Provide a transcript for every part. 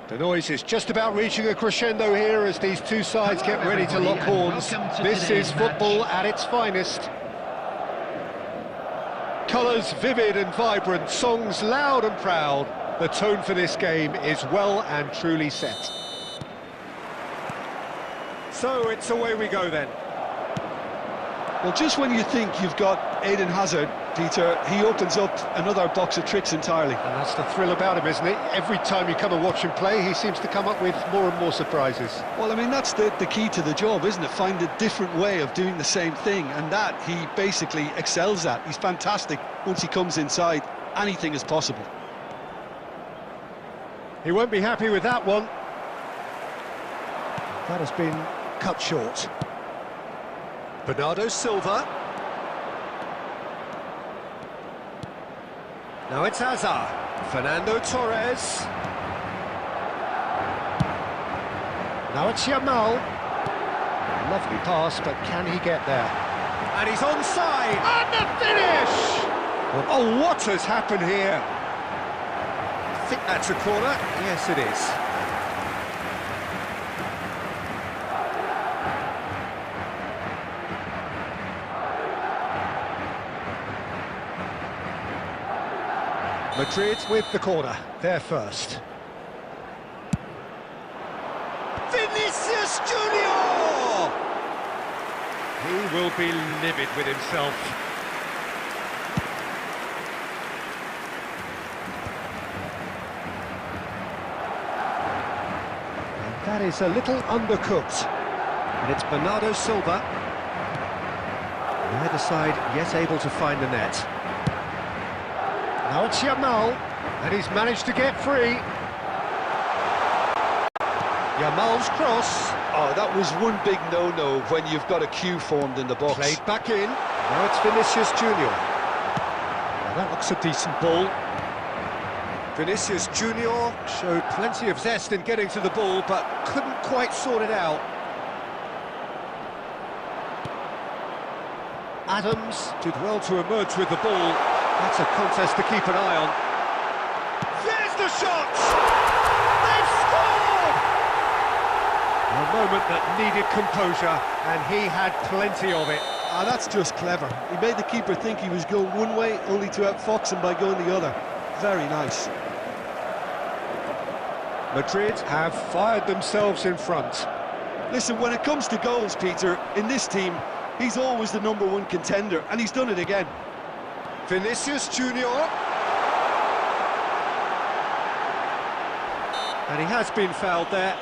The noise is just about reaching a crescendo here as these two sides get ready to lock horns. This is football at its finest. Colours vivid and vibrant, songs loud and proud. The tone for this game is well and truly set. So it's away we go then. Well, just when you think you've got Eden Hazard, Peter, he opens up another box of tricks entirely. And that's the thrill about him, isn't it? Every time you come and watch him play, he seems to come up with more and more surprises. Well, I mean, that's the key to the job, isn't it? Find a different way of doing the same thing, and that he basically excels at. He's fantastic. Once he comes inside, anything is possible. He won't be happy with that one. That has been cut short. Bernardo Silva. Now it's Hazard. Fernando Torres. Now it's Yamal. Lovely pass, but can he get there? And he's onside. And the finish! Well, oh, what has happened here? I think that's a corner. Yes, it is. Madrid with the corner, there first. Vinicius Junior! He will be livid with himself. And that is a little undercooked. And it's Bernardo Silva. Neither side yet able to find the net. Now it's Yamal, and he's managed to get free. Yamal's cross. Oh, that was one big no-no when you've got a queue formed in the box. Played back in. Now it's Vinicius Junior. Now that looks a decent ball. Vinicius Junior showed plenty of zest in getting to the ball, but couldn't quite sort it out. Adams did well to emerge with the ball. That's a contest to keep an eye on. There's the shot! They've scored! A moment that needed composure, and he had plenty of it. Ah, that's just clever. He made the keeper think he was going one way, only to outfox him by going the other. Very nice. Madrid have fired themselves in front. Listen, when it comes to goals, Peter, in this team, he's always the #1 contender, and he's done it again. Vinicius Junior. And he has been fouled there.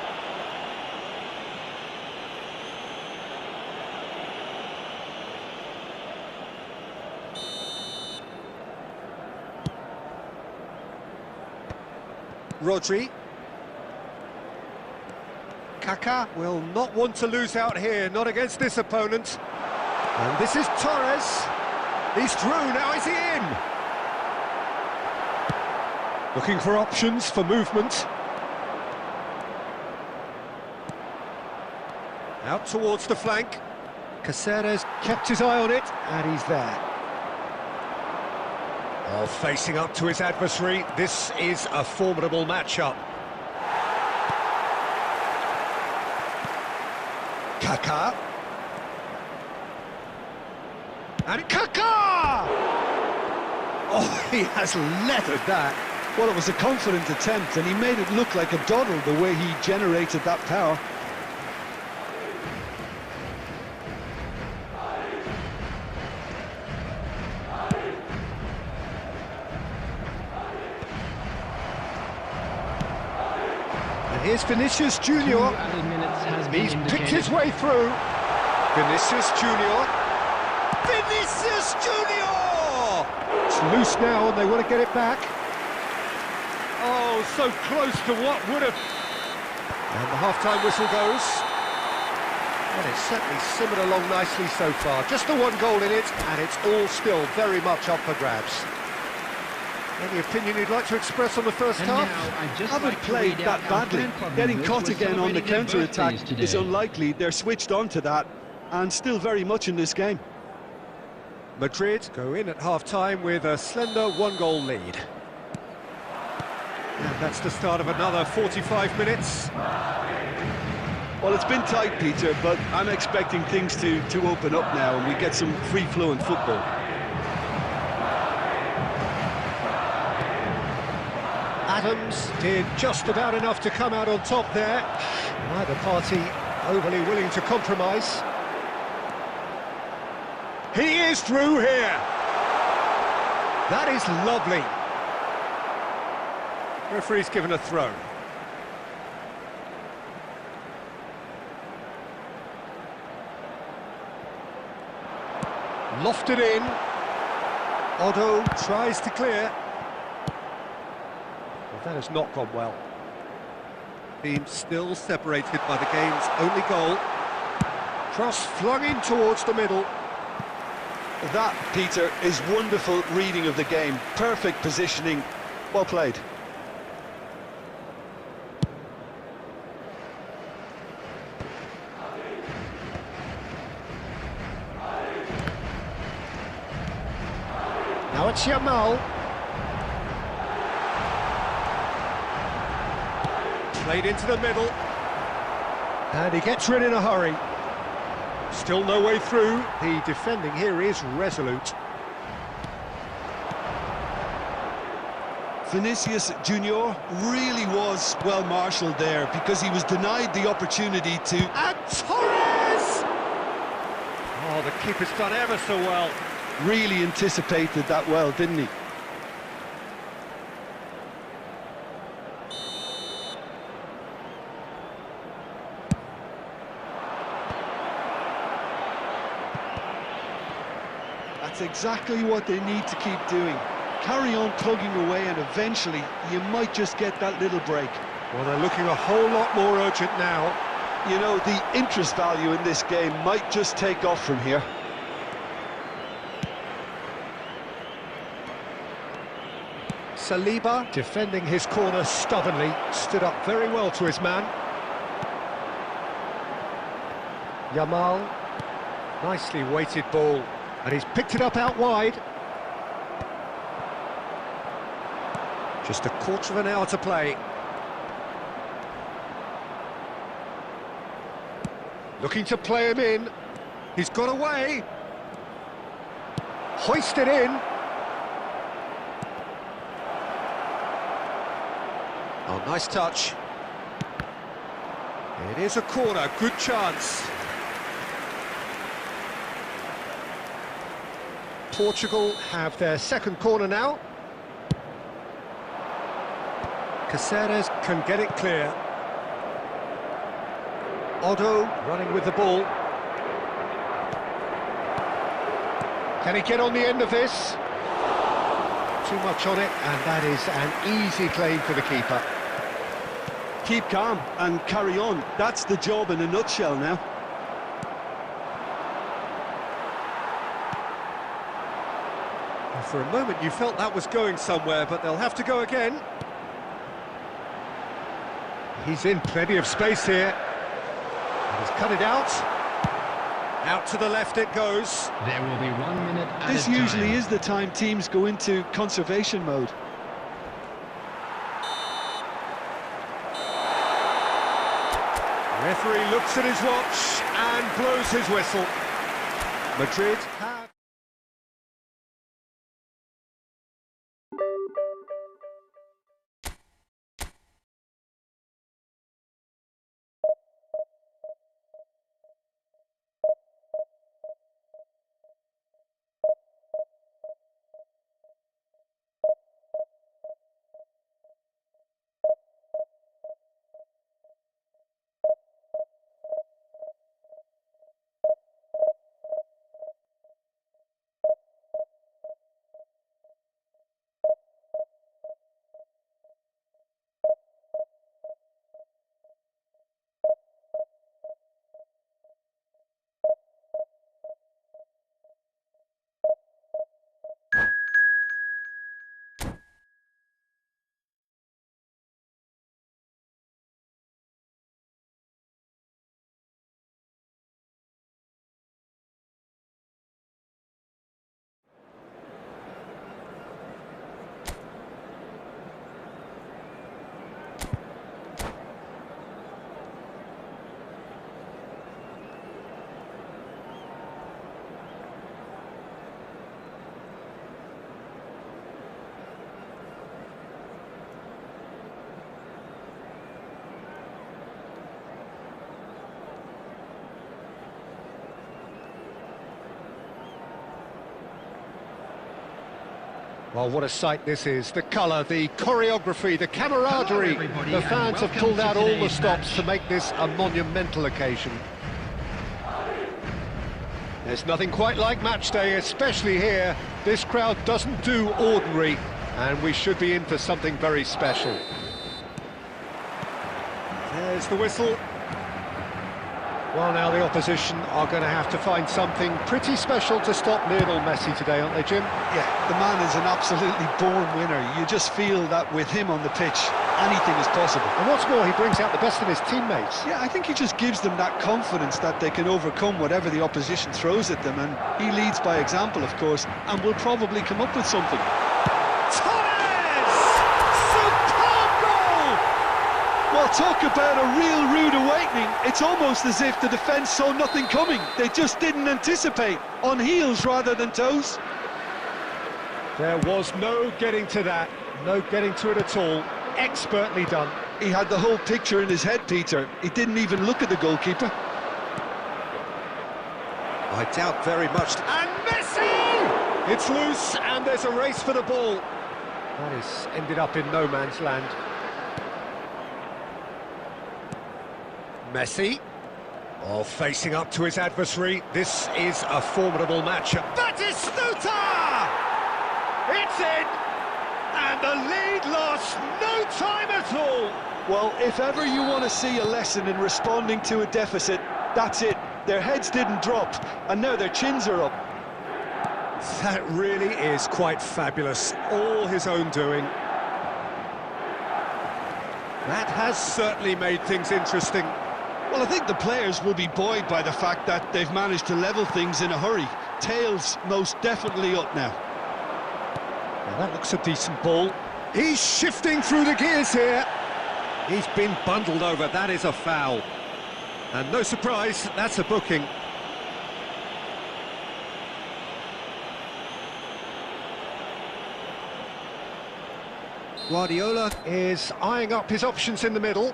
Rodri. Kaká will not want to lose out here, not against this opponent. And this is Torres. He's through, now is he in? Looking for options for movement. Out towards the flank. Caceres kept his eye on it, and he's there. Oh, facing up to his adversary, this is a formidable matchup. Kaká. And Kaká! Oh, he has leathered that. Well, it was a confident attempt, and he made it look like a doddle the way he generated that power. And here's Vinicius Junior. He's picked his way through. Vinicius Junior. Vinicius Junior! It's loose now and they want to get it back. Oh, so close to what would have... And the half-time whistle goes. And it's certainly simmered along nicely so far. Just the one goal in it, and it's all still very much up for grabs. Any opinion you'd like to express on the first half? Haven't played that badly. Getting caught again on the counter-attack is unlikely. They're switched on to that, and still very much in this game. Madrid go in at half-time with a slender one-goal lead. And that's the start of another 45 minutes. Well, it's been tight, Peter, but I'm expecting things to open up now and we get some free-flowing football. Adams did just about enough to come out on top there. Neither party overly willing to compromise. He is through here. That is lovely. Referee's given a throw. Lofted in. Otto tries to clear. Well, that has not gone well. Team still separated by the game's only goal. Cross flung in towards the middle. That, Peter, is wonderful reading of the game. Perfect positioning. Well played. Now it's Yamal. Played into the middle. And he gets rid in a hurry. Still no way through. The defending here is resolute. Vinicius Junior really was well marshalled there because he was denied the opportunity to... And Torres! Oh, the keeper's done ever so well. Really anticipated that well, didn't he? That's exactly what they need to keep doing. Carry on plugging away and eventually you might just get that little break. Well, they're looking a whole lot more urgent now. You know, the interest value in this game might just take off from here. Saliba, defending his corner stubbornly, stood up very well to his man. Yamal, nicely weighted ball, and he's picked it up out wide. Just a quarter of an hour to play. Looking to play him in. He's got away. Hoisted in. Oh, nice touch. It is a corner, good chance. Portugal have their second corner now. Caceres can get it clear. Otto running with the ball. Can he get on the end of this? Too much on it, and that is an easy claim for the keeper. Keep calm and carry on. That's the job in a nutshell now. For a moment you felt that was going somewhere, but they'll have to go again. He's in plenty of space here. And he's cut it out. Out to the left it goes. There will be 1 minute added This usually time. is the time teams go into conservation mode. Referee looks at his watch and blows his whistle. Madrid have... Well, what a sight this is. The colour, the choreography, the camaraderie. The fans have pulled out all the stops to make this a monumental occasion. There's nothing quite like match day, especially here. This crowd doesn't do ordinary, and we should be in for something very special. There's the whistle. Well, now the opposition are going to have to find something pretty special to stop Lionel Messi today, aren't they, Jim? Yeah, the man is an absolutely born winner. You just feel that with him on the pitch, anything is possible. And what's more, he brings out the best in his teammates. Yeah, I think he just gives them that confidence that they can overcome whatever the opposition throws at them, and he leads by example, of course, and will probably come up with something. Well, talk about a real rude awakening. It's almost as if the defence saw nothing coming. They just didn't anticipate, on heels rather than toes. There was no getting to that, no getting to it at all. Expertly done. He had the whole picture in his head, Peter. He didn't even look at the goalkeeper. I doubt very much. And Messi! It's loose, and there's a race for the ball. That has ended up in no man's land. Messi, facing up to his adversary. This is a formidable matchup. Batistuta! It's in! And the lead lost no time at all! Well, if ever you want to see a lesson in responding to a deficit, that's it. Their heads didn't drop, and now their chins are up. That really is quite fabulous. All his own doing. That has certainly made things interesting. Well, I think the players will be buoyed by the fact that they've managed to level things in a hurry. Tails most definitely up now. Now that looks a decent ball. He's shifting through the gears here. He's been bundled over, that is a foul. And no surprise, that's a booking. Guardiola is eyeing up his options in the middle.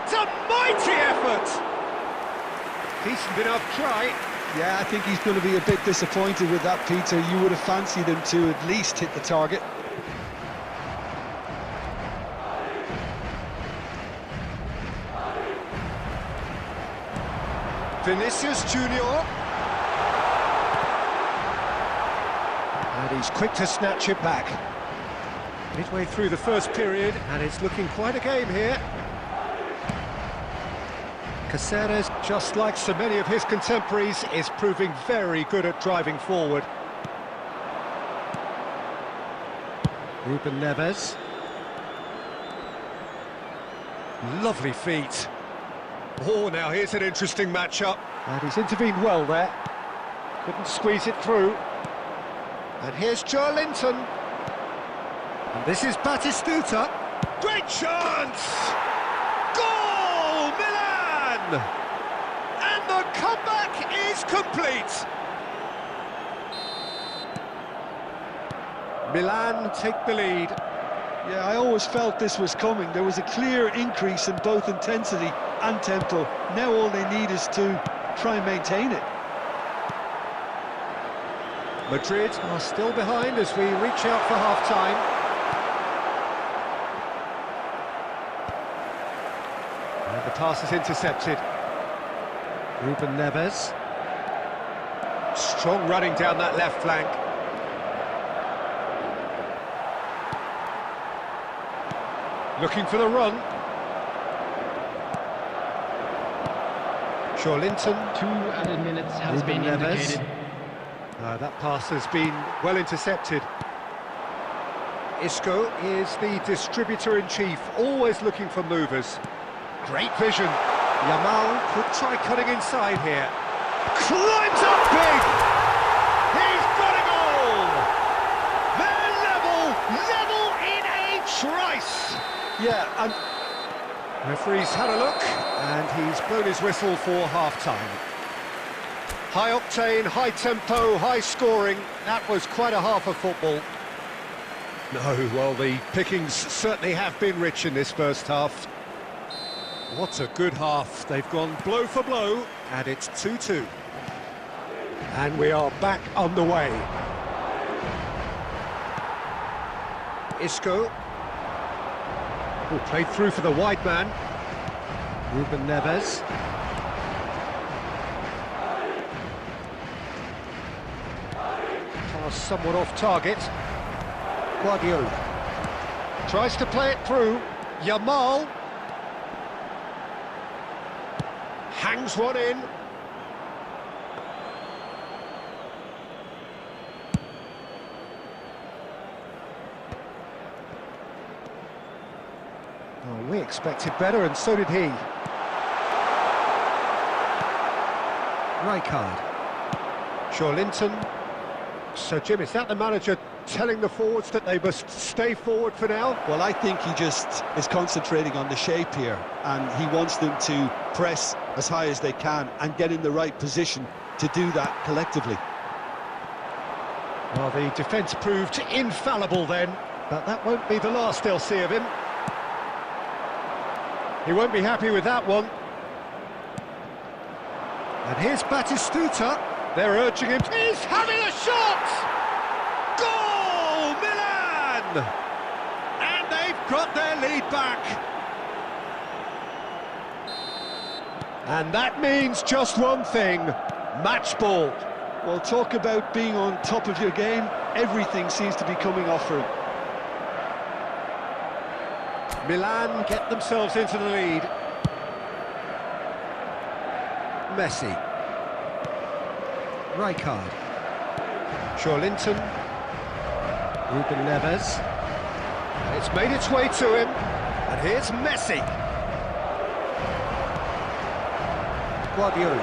It's a mighty effort! Decent enough try. Yeah, I think he's going to be a bit disappointed with that, Peter. You would have fancied him to at least hit the target. Vinicius Junior. And he's quick to snatch it back. Midway through the first period, and it's looking quite a game here. Caceres, just like so many of his contemporaries, is proving very good at driving forward. Ruben Neves. Lovely feet. Oh, now here's an interesting matchup. And he's intervened well there. Couldn't squeeze it through. And here's Joelinton. And this is Batistuta. Great chance! Goal! Milan! And the comeback is complete. Milan take the lead. Yeah, I always felt this was coming. There was a clear increase in both intensity and tempo. Now all they need is to try and maintain it. Madrid are still behind as we reach out for half-time. And the pass is intercepted. Ruben Neves. Strong running down that left flank. Looking for the run. Joelinton. 2 added minutes has been indicated. That pass has been well intercepted. Isco is the distributor-in-chief, always looking for movers. Great vision. Yamal could try cutting inside here. Climbs up big! He's got it all! They're level in a trice! Yeah, and referee's had a look, and he's blown his whistle for half-time. High octane, high tempo, high scoring. That was quite a half of football. No, well, the pickings certainly have been rich in this first half. What a good half. They've gone blow for blow, and it's 2-2. And we are back on the way. Isco. Oh, played through for the wide man. Ruben Neves. Pass somewhat off target. Guardiola. Tries to play it through. Yamal. Hangs one in. Oh, we expected better, and so did he. Rijkaard. Linton. So, Jim, is that the manager telling the forwards that they must stay forward for now? Well, I think he just is concentrating on the shape here, and he wants them to press as high as they can and get in the right position to do that collectively. Well, the defence proved infallible then, but that won't be the last they'll see of him. He won't be happy with that one. And here's Batistuta. They're urging him. He's having a shot! Goal, Milan! And they've got their lead back. And that means just one thing, match ball. Well, talk about being on top of your game. Everything seems to be coming off for him. Milan get themselves into the lead. Messi. Rijkaard. Linton. Ruben Neves. And it's made its way to him. And here's Messi. Guardiola.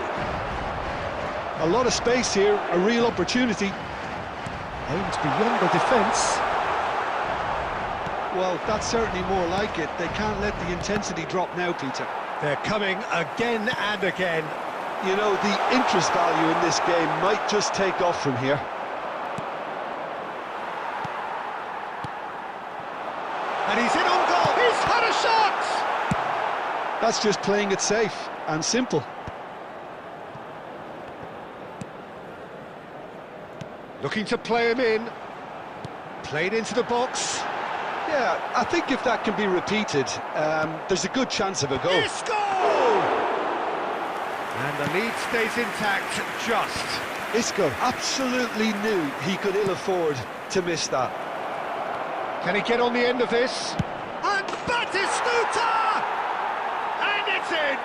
A lot of space here, a real opportunity. Aimed beyond the defence. Well, that's certainly more like it. They can't let the intensity drop now, Peter. They're coming again and again. You know, the interest value in this game might just take off from here. And he's in on goal. He's had a shot! That's just playing it safe and simple. Looking to play him in. Played into the box. Yeah, I think if that can be repeated, there's a good chance of a goal. Isco! And the lead stays intact, just. Isco absolutely knew he could ill afford to miss that. Can he get on the end of this? And Batistuta! And it's in!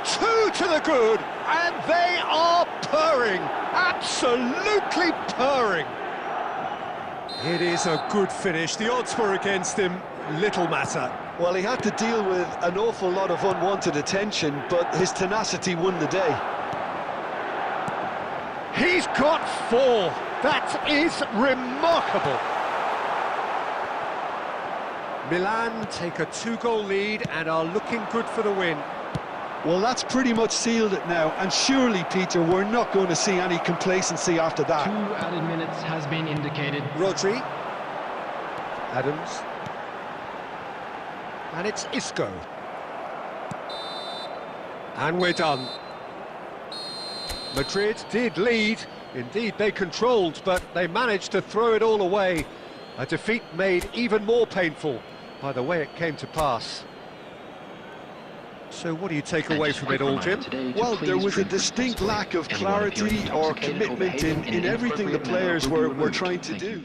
Two to the good, and they are purring, absolutely purring. It is a good finish. The odds were against him, little matter. Well, he had to deal with an awful lot of unwanted attention, but his tenacity won the day. He's got 4. That is remarkable. Milan take a 2-goal lead and are looking good for the win. Well, that's pretty much sealed it now, and surely, Peter, we're not going to see any complacency after that. 2 added minutes has been indicated. Rodri. Adams. And it's Isco. And we're done. Madrid did lead. Indeed, they controlled, but they managed to throw it all away. A defeat made even more painful by the way it came to pass. So what do you take away from it all, Jim? Well, there was a distinct lack of clarity or commitment in everything the players were trying to do.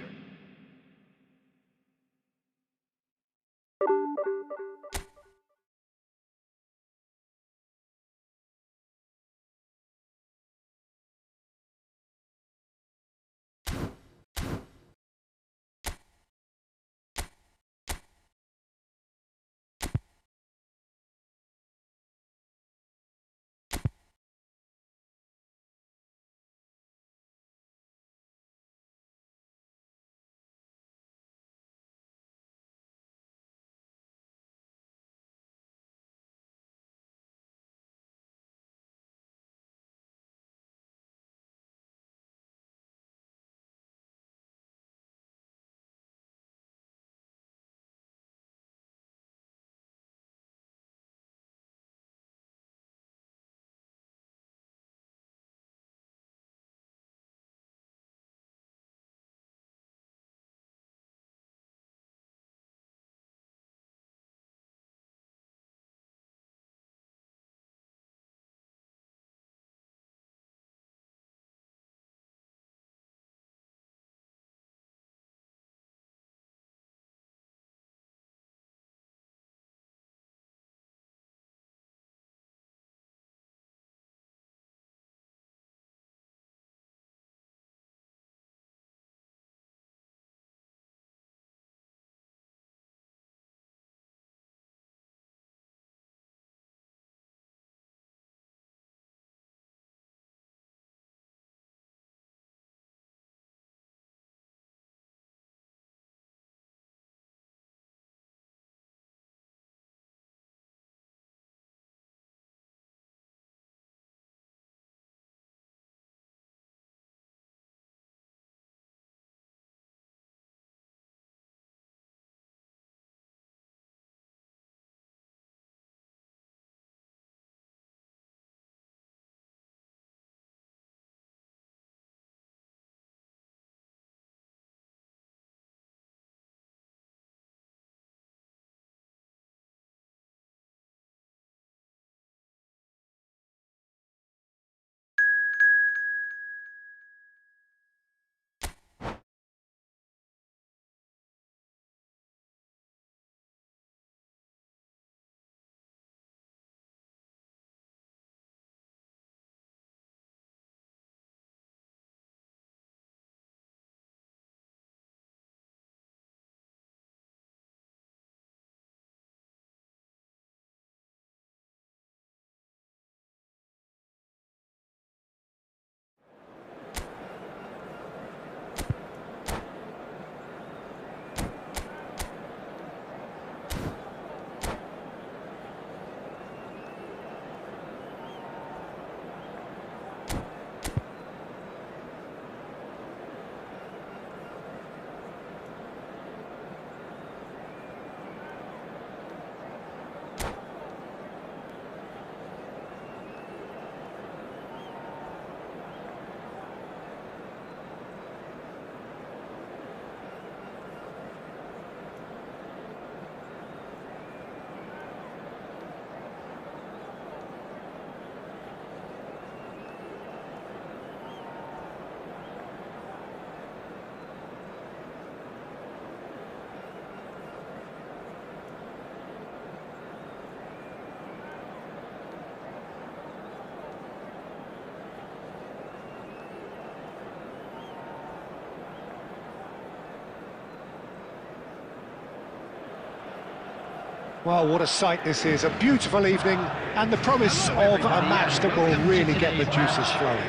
Well, what a sight this is, a beautiful evening, and the promise of a match that will really get the juices flowing.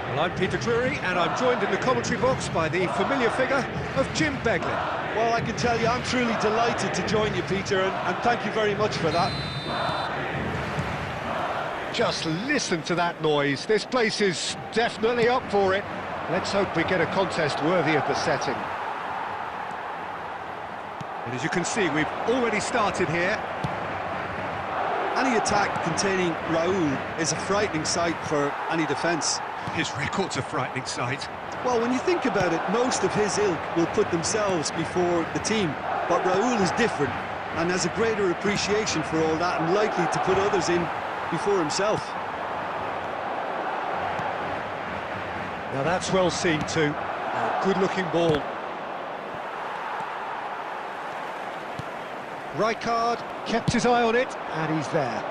Well, I'm Peter Drury, and I'm joined in the commentary box by the familiar figure of Jim Beglin. Well, I can tell you, I'm truly delighted to join you, Peter, and thank you very much for that. Just listen to that noise. This place is definitely up for it. Let's hope we get a contest worthy of the setting. And as you can see, we've already started here. Any attack containing Raúl is a frightening sight for any defence. His record's a frightening sight. Well, when you think about it, most of his ilk will put themselves before the team. But Raúl is different and has a greater appreciation for all that and likely to put others in before himself. Now that's well seen too. A good-looking ball. Rijkaard kept his eye on it, and he's there.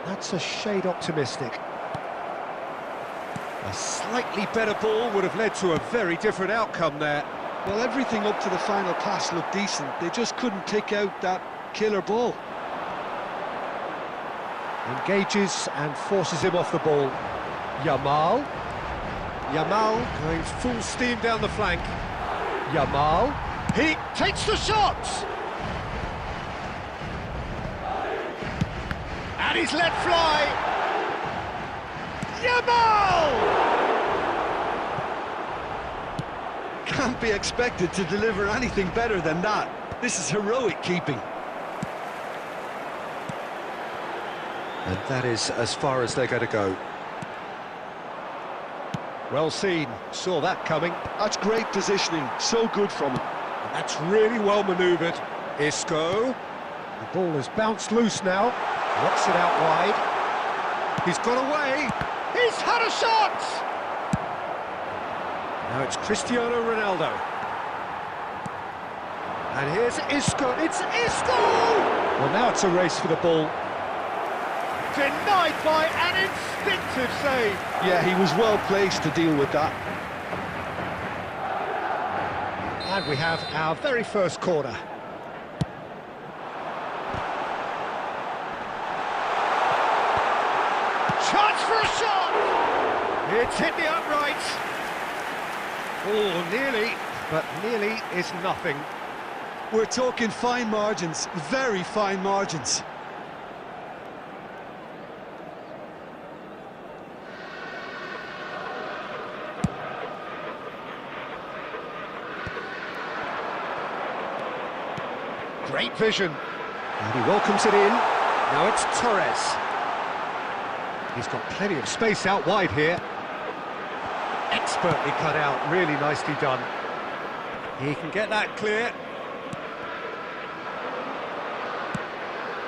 That's a shade optimistic. A slightly better ball would have led to a very different outcome there. Well, everything up to the final pass looked decent. They just couldn't pick out that killer ball. Engages and forces him off the ball. Yamal going full steam down the flank. Yamal, he takes the shot! And he's let fly! Yamal! Can't be expected to deliver anything better than that. This is heroic keeping. And that is as far as they're going to go. Well seen, saw that coming. That's great positioning, so good from him. And that's really well manoeuvred. Isco. The ball has bounced loose now. Knocks it out wide. He's got away. He's had a shot! Now it's Cristiano Ronaldo. And here's Isco. It's Isco! Well, now it's a race for the ball. Denied by an instinctive save. Yeah, he was well placed to deal with that. And we have our very first corner. Chance for a shot! It's hit the upright. Oh, nearly, but nearly is nothing. We're talking fine margins, very fine margins. Great vision. And he welcomes it in. Now it's Torres. He's got plenty of space out wide here. Expertly cut out, really nicely done. He can get that clear.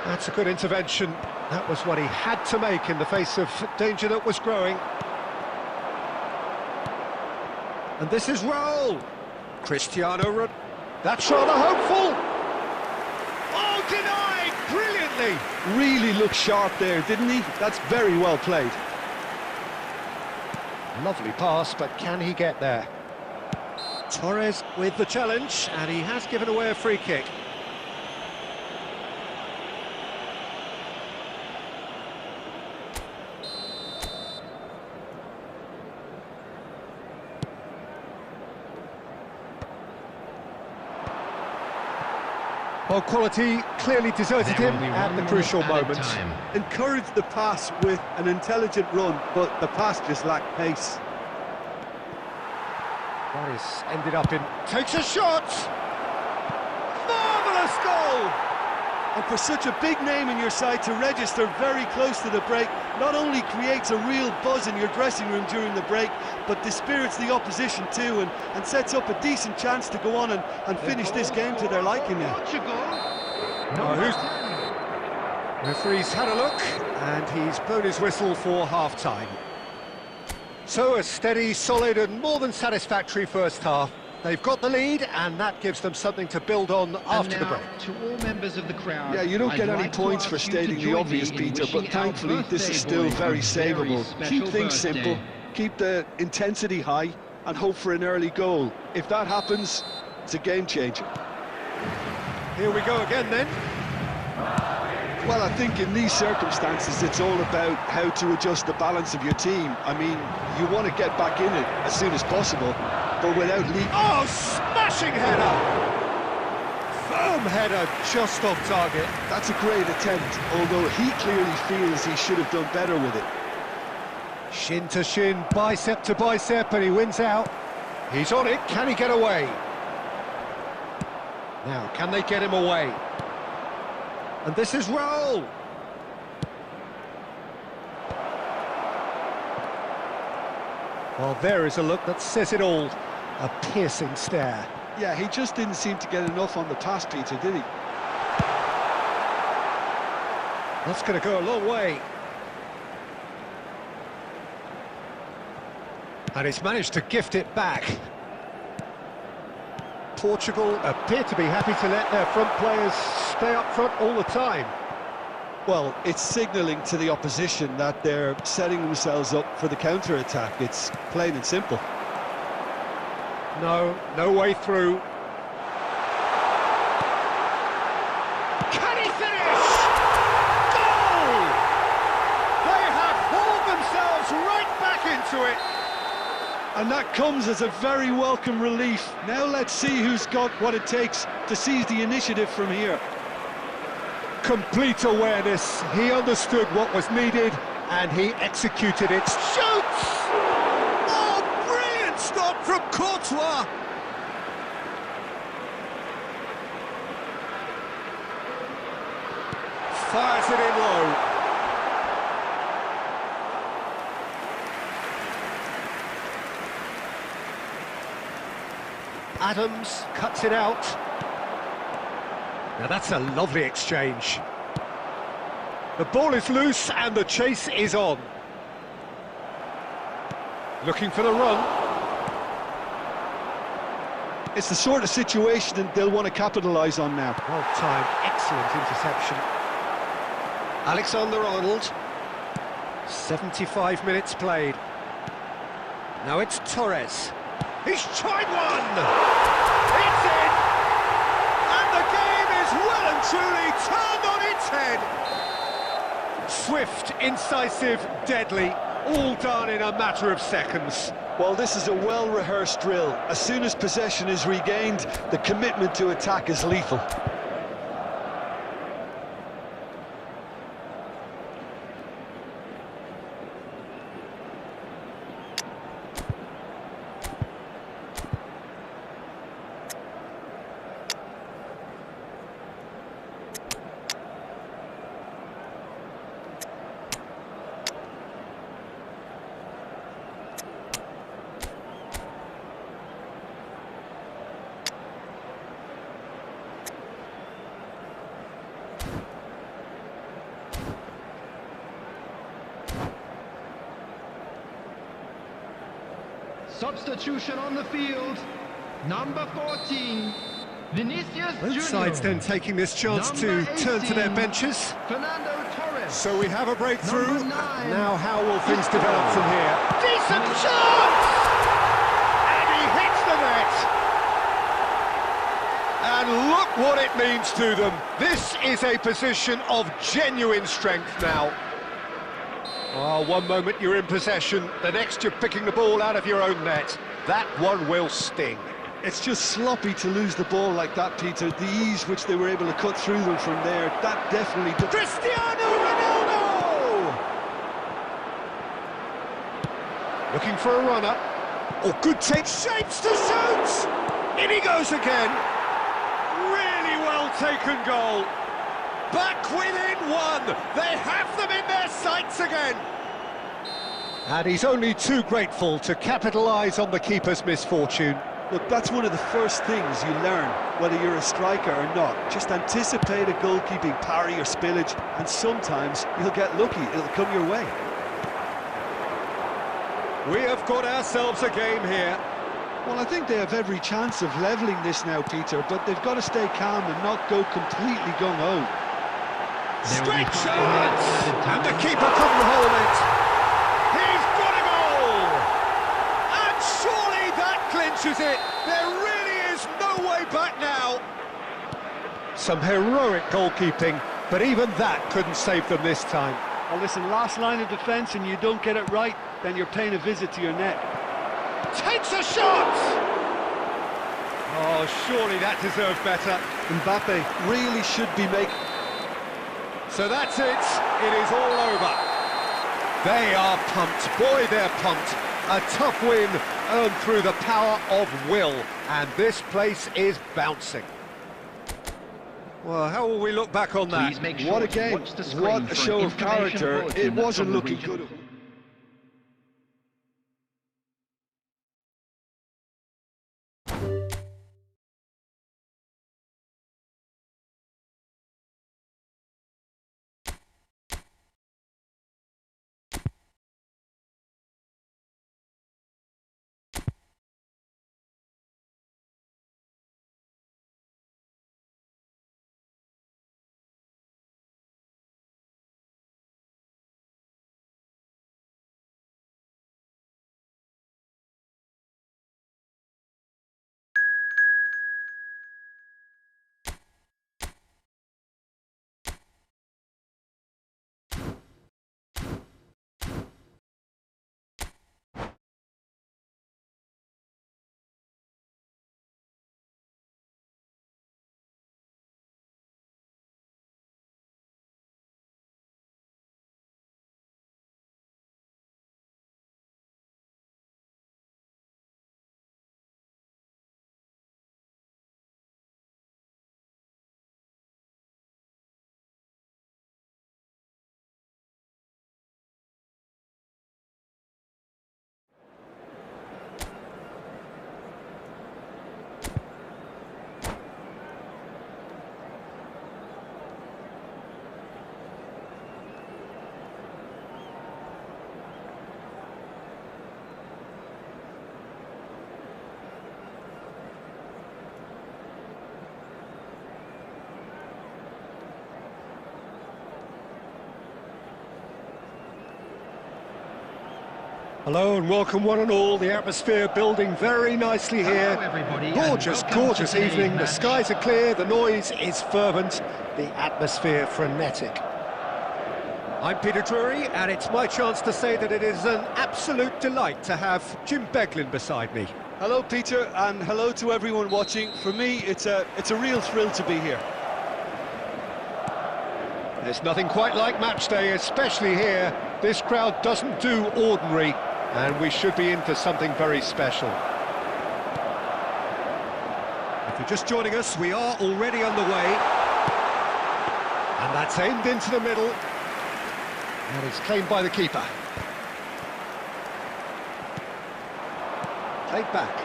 That's a good intervention. That was what he had to make in the face of danger that was growing. And this is Raúl. Cristiano Ronaldo. That's rather hopeful. Oh, denied brilliantly. Really looked sharp there, didn't he? That's very well played. Lovely pass, but can he get there? Torres with the challenge, and he has given away a free kick. Well, quality clearly deserted him at the crucial moment. Encouraged the pass with an intelligent run, but the pass just lacked pace. That is ended up in... Takes a shot! Marvellous goal! And for such a big name in your side to register very close to the break, not only creates a real buzz in your dressing room during the break, but dispirits the opposition too, and sets up a decent chance to go on and finish this game to their liking now. Referee's had a look, and he's blown his whistle for half-time. So a steady, solid and more than satisfactory first half. They've got the lead, and that gives them something to build on after the break. To all members of the crowd, yeah, you don't get any points for stating the obvious, Peter, but thankfully this is still very savable. Keep things simple, keep the intensity high, and hope for an early goal. If that happens, it's a game changer. Here we go again then. Well, I think in these circumstances, it's all about how to adjust the balance of your team. I mean, you want to get back in it as soon as possible, but without leaving... Oh, smashing header! Firm header, just off target. That's a great attempt, although he clearly feels he should have done better with it. Shin to shin, bicep to bicep, and he wins out. He's on it, can he get away? Now, can they get him away? And this is Raul. Well, there is a look that says it all. A piercing stare. Yeah, he just didn't seem to get enough on the pass, Peter, did he? That's going to go a long way. And he's managed to gift it back. Portugal appear to be happy to let their front players stay up front all the time. Well, it's signalling to the opposition that they're setting themselves up for the counter-attack. It's plain and simple. No way through. Can he finish? Goal! They have hauled themselves right back into it. And that comes as a very welcome relief. Now let's see who's got what it takes to seize the initiative from here. Complete awareness. He understood what was needed and he executed it. Shoots! Oh, brilliant stop from Courtois! Fires it in low. Adams cuts it out. Now that's a lovely exchange. The ball is loose and the chase is on. Looking for the run. It's the sort of situation that they'll want to capitalise on now. Well timed, excellent interception. Alexander-Arnold. 75 minutes played. Now it's Torres. He's tried one! It's in! And the game is well and truly turned on its head! Swift, incisive, deadly, all done in a matter of seconds. Well, this is a well-rehearsed drill. As soon as possession is regained, the commitment to attack is lethal. Substitution on the field, number 14, Vinicius Both Junior. sides then taking this chance to turn to their benches. Fernando Torres. So we have a breakthrough. Number 9. Now how will things develop from here? Decent chance! And he hits the net! And look what it means to them. This is a position of genuine strength now. Oh, one moment you're in possession, the next you're picking the ball out of your own net. That one will sting. It's just sloppy to lose the ball like that, Peter. The ease which they were able to cut through them from there, that definitely... Cristiano Ronaldo! Looking for a runner. Oh, good take, shapes to shoot! In he goes again. Really well taken goal. Back within one. They have them in their sights again. And he's only too grateful to capitalise on the keeper's misfortune. Look, that's one of the first things you learn, whether you're a striker or not. Just anticipate a goalkeeping parry or spillage, and sometimes you'll get lucky, it'll come your way. We have got ourselves a game here. Well, I think they have every chance of levelling this now, Peter, but they've got to stay calm and not go completely gung-ho. Straight shot! And the keeper couldn't hold it. He's got a goal! And surely that clinches it. There really is no way back now. Some heroic goalkeeping, but even that couldn't save them this time. Well, listen, last line of defence and you don't get it right, then you're paying a visit to your net. Takes a shot! Oh, surely that deserved better. Mbappe really should be making... So that's it. It is all over. They are pumped. Boy, they're pumped. A tough win earned through the power of will. And this place is bouncing. Well, how will we look back on that? What a game. What a show of character. It wasn't looking good. Hello and welcome one and all. The atmosphere building very nicely here. Gorgeous, gorgeous evening. The skies are clear, the noise is fervent, the atmosphere frenetic. I'm Peter Drury, and it's my chance to say that it is an absolute delight to have Jim Beglin beside me. Hello, Peter, and hello to everyone watching. For me, it's a real thrill to be here. There's nothing quite like match day, especially here. This crowd doesn't do ordinary, and we should be in for something very special. If you're just joining us, we are already underway. And that's aimed into the middle. And it's claimed by the keeper. Played back.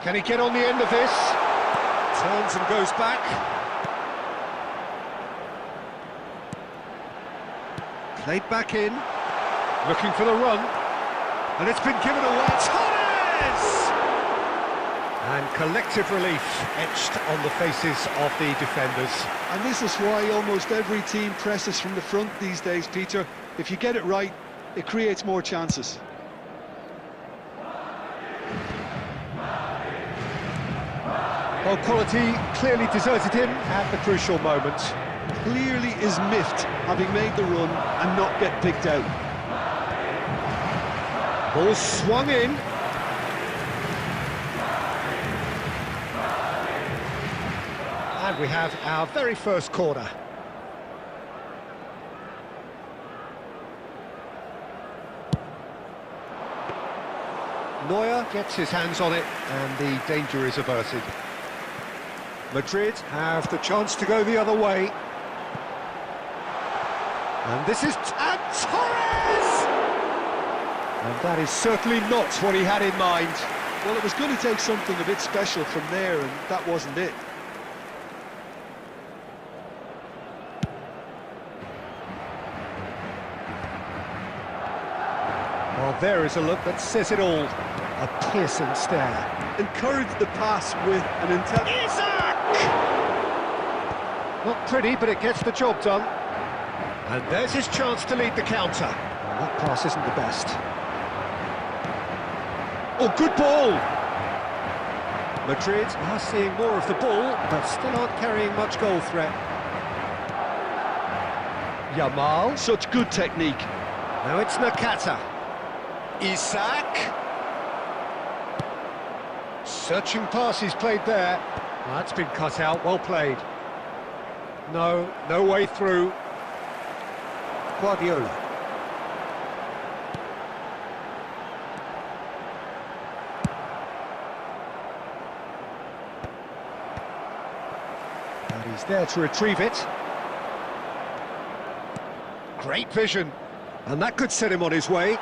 Can he get on the end of this? Turns and goes back. Played back in, looking for the run, and it's been given away. Torres! And collective relief etched on the faces of the defenders. And this is why almost every team presses from the front these days, Peter. If you get it right, it creates more chances. Well, quality clearly deserted him at the crucial moment. Clearly is miffed, having made the run and not get picked out. Ball swung in. And we have our very first corner. Neuer gets his hands on it and the danger is averted. Madrid have the chance to go the other way. And this is Torres! And that is certainly not what he had in mind. Well, it was going to take something a bit special from there, and that wasn't it. Well, there is a look that says it all. A piercing stare. Encouraged the pass with an intelligent... Not pretty, but it gets the job done. And there's his chance to lead the counter. Well, that pass isn't the best. Oh, good ball! Madrid are seeing more of the ball, but still aren't carrying much goal threat. Yamal. Such good technique. Now it's Nakata. Isak. Searching pass he's played there. That's been cut out, well played. No way through. Guardiola. And he's there to retrieve it. Great vision. And that could set him on his way.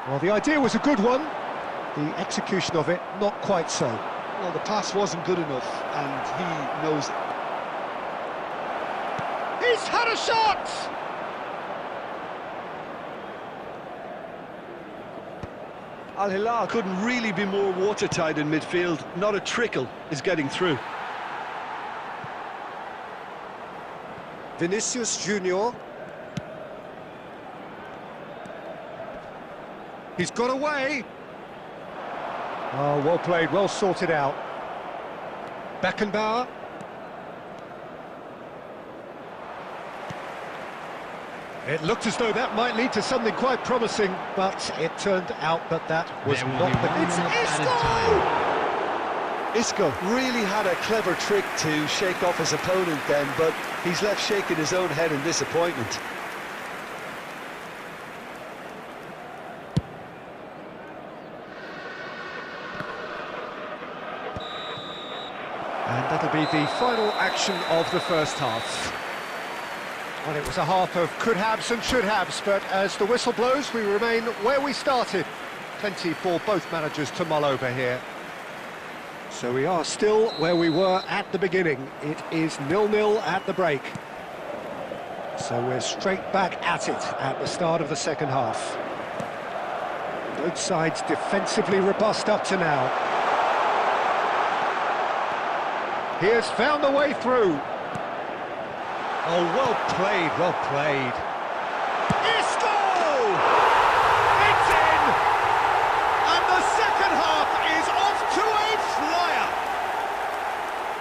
Well, the idea was a good one. The execution of it, not quite so. Well, the pass wasn't good enough, and he knows it. He's had a shot! Al Hilal couldn't really be more watertight in midfield. Not a trickle is getting through. Vinicius Junior. He's got away. Oh, well played, well sorted out. Beckenbauer. It looked as though that might lead to something quite promising, but it turned out that that was not the... It's Isco! Isco really had a clever trick to shake off his opponent then, but he's left shaking his own head in disappointment. And that'll be the final action of the first half. Well, it was a half of could-haves and should-haves, but as the whistle blows, we remain where we started. Plenty for both managers to mull over here. So we are still where we were at the beginning. It is 0-0 at the break. So we're straight back at it at the start of the second half. Both sides defensively robust up to now. He has found the way through. Oh, well played, well played. Isco! It's in! And the second half is off to a flyer!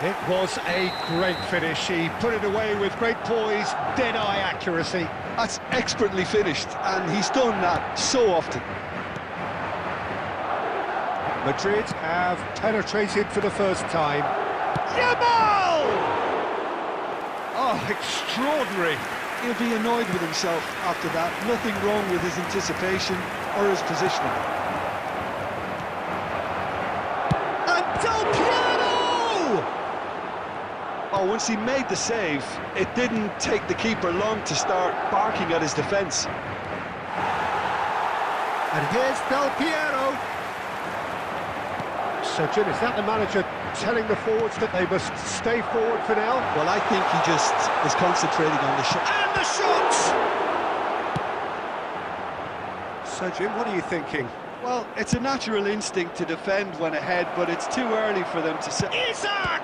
It was a great finish. He put it away with great poise, dead-eye accuracy. That's expertly finished, and he's done that so often. Madrid have penetrated for the first time. Yamal! Oh, extraordinary. He'll be annoyed with himself after that. Nothing wrong with his anticipation or his positioning. And Del Piero! Oh, once he made the save, it didn't take the keeper long to start barking at his defence. And here's Del Piero. So, Jim, is that the manager telling the forwards that they must stay forward for now? Well, I think he just is concentrating on the shot. And the shot! So, Jim, what are you thinking? Well, it's a natural instinct to defend when ahead, but it's too early for them to say... Isak!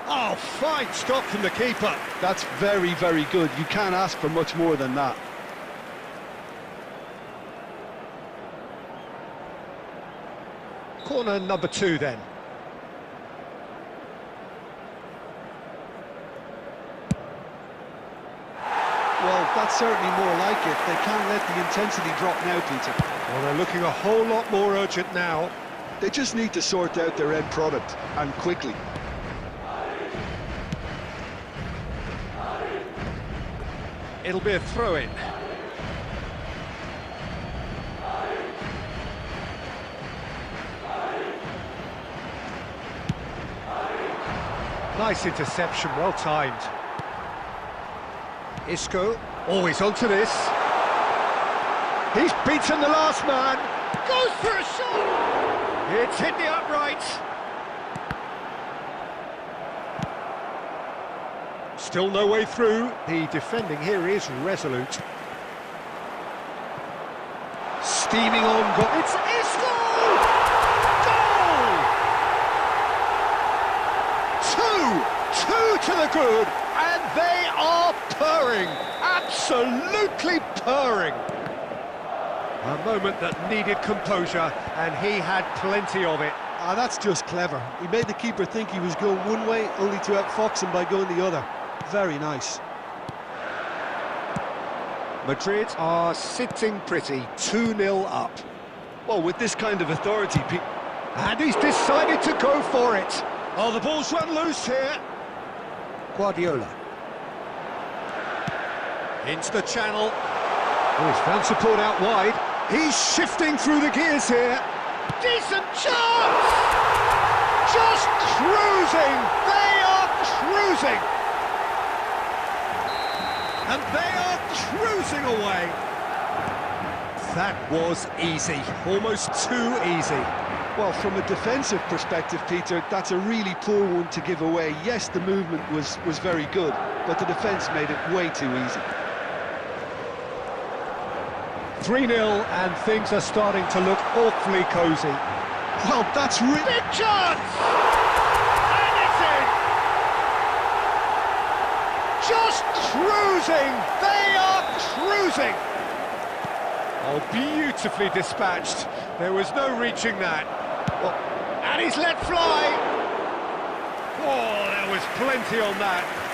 Oh, fine stop from the keeper. That's very, very good. You can't ask for much more than that. Corner number 2 then. Well, that's certainly more like it. They can't let the intensity drop now, Peter. Well, they're looking a whole lot more urgent now. They just need to sort out their end product, and quickly. It'll be a throw-in. Nice interception, well timed. Isco, always onto this. He's beaten the last man. Goes for a shot. It's hit the uprights. Still no way through. The defending here is resolute. Steaming on goal. It's Isco! Goal! Two to the good, and they are purring. Absolutely purring. A moment that needed composure, and he had plenty of it. Ah, that's just clever. He made the keeper think he was going one way, only to outfox him by going the other. Very nice. Madrid are sitting pretty, 2-0 up. Well, with this kind of authority, And he's decided to go for it. Oh, the ball's run loose here. Guardiola. Into the channel. Oh, he's found support out wide. He's shifting through the gears here. Decent chance! Just cruising! They are cruising! And they are cruising away. That was easy, almost too easy. well, from a defensive perspective, Peter, that's a really poor one to give away. Yes, the movement was very good, but the defence made it way too easy. 3-0, and things are starting to look awfully cosy. Well, that's Big chance! And it's in! Just cruising! They are cruising! Oh, beautifully dispatched. There was no reaching that. Oh, and he's let fly! Oh, there was plenty on that.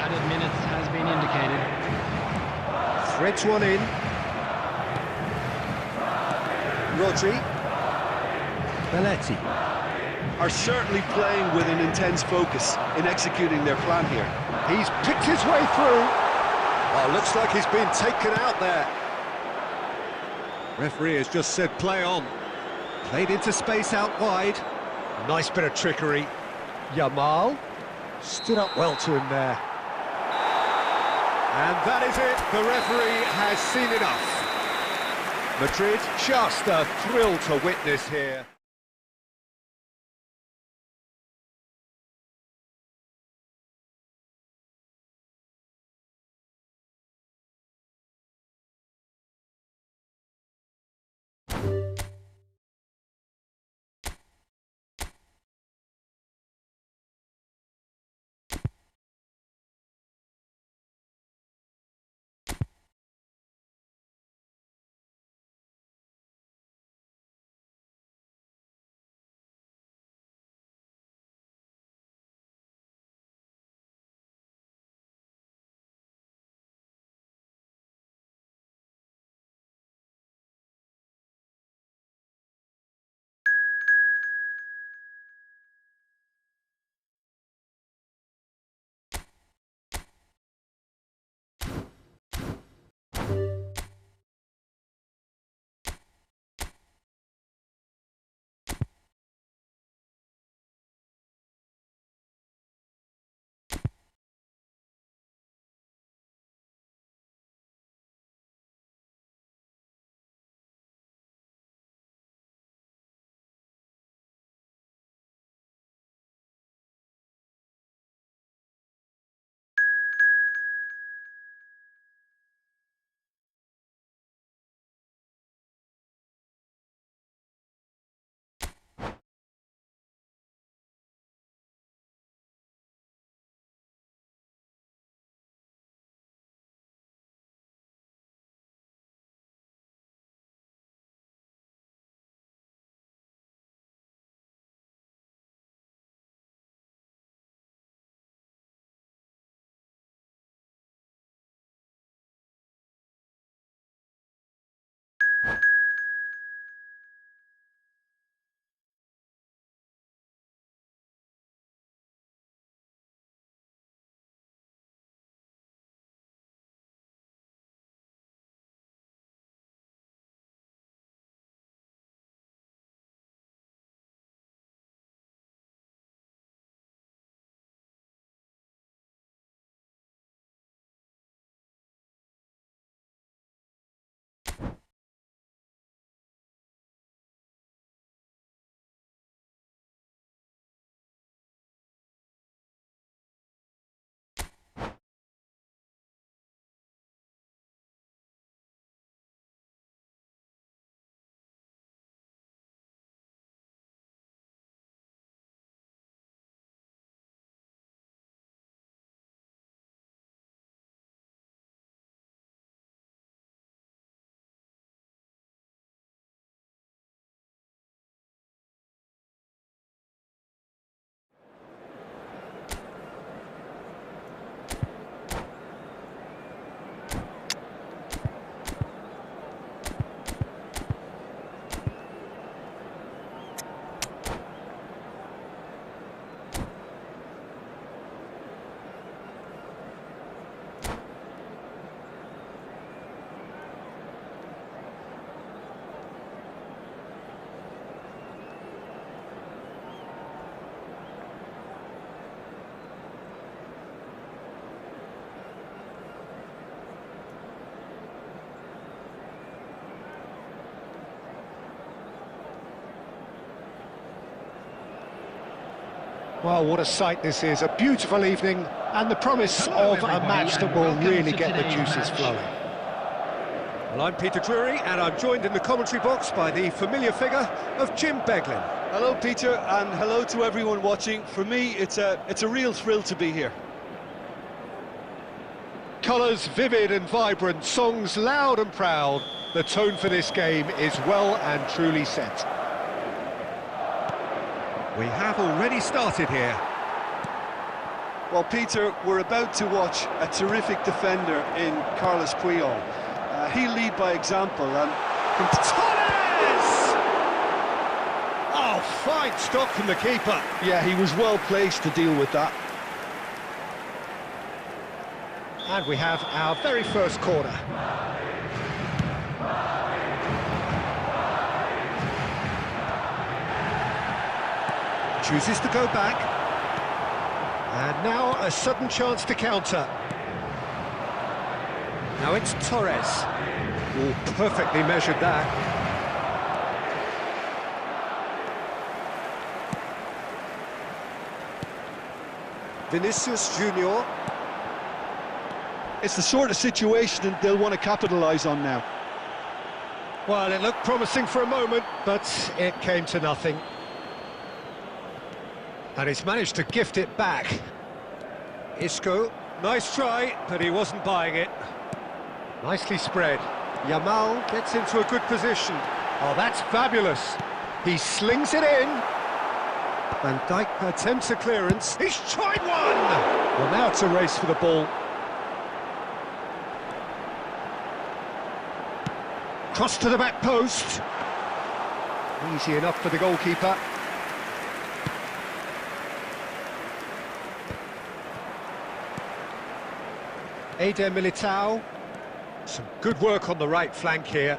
Added minutes has been indicated. Threads one in. Rodri. Belletti. are certainly playing with an intense focus in executing their plan here. He's picked his way through. Oh, looks like he's been taken out there. Referee has just said play on. Played into space out wide. Nice bit of trickery. Yamal stood up well to him there. And that is it. The referee has seen enough. Madrid, just a thrill to witness here. Well, what a sight this is, a beautiful evening, and the promise of a match that will really get the juices flowing. Well, I'm Peter Drury, and I'm joined in the commentary box by the familiar figure of Jim Beglin. Hello, Peter, and hello to everyone watching. For me, it's a real thrill to be here. Colours vivid and vibrant, songs loud and proud. The tone for this game is well and truly set. We have already started here. Well, Peter, we're about to watch a terrific defender in Carlos Puyol. He'll lead by example, and Torres! Oh, fine stop from the keeper. yeah, he was well placed to deal with that. And we have our very first corner. Chooses to go back. And now a sudden chance to counter. Now it's Torres. Oh, perfectly measured that. Vinicius Junior. It's the sort of situation they'll want to capitalise on now. Well, it looked promising for a moment, but it came to nothing. And he's managed to gift it back. Isco, nice try, but he wasn't buying it. Nicely spread. Yamal gets into a good position. Oh, that's fabulous. He slings it in. Van Dijk attempts a clearance. He's tried one! Well, now it's a race for the ball. Cross to the back post. Easy enough for the goalkeeper. Eder Militao. Some good work on the right flank here.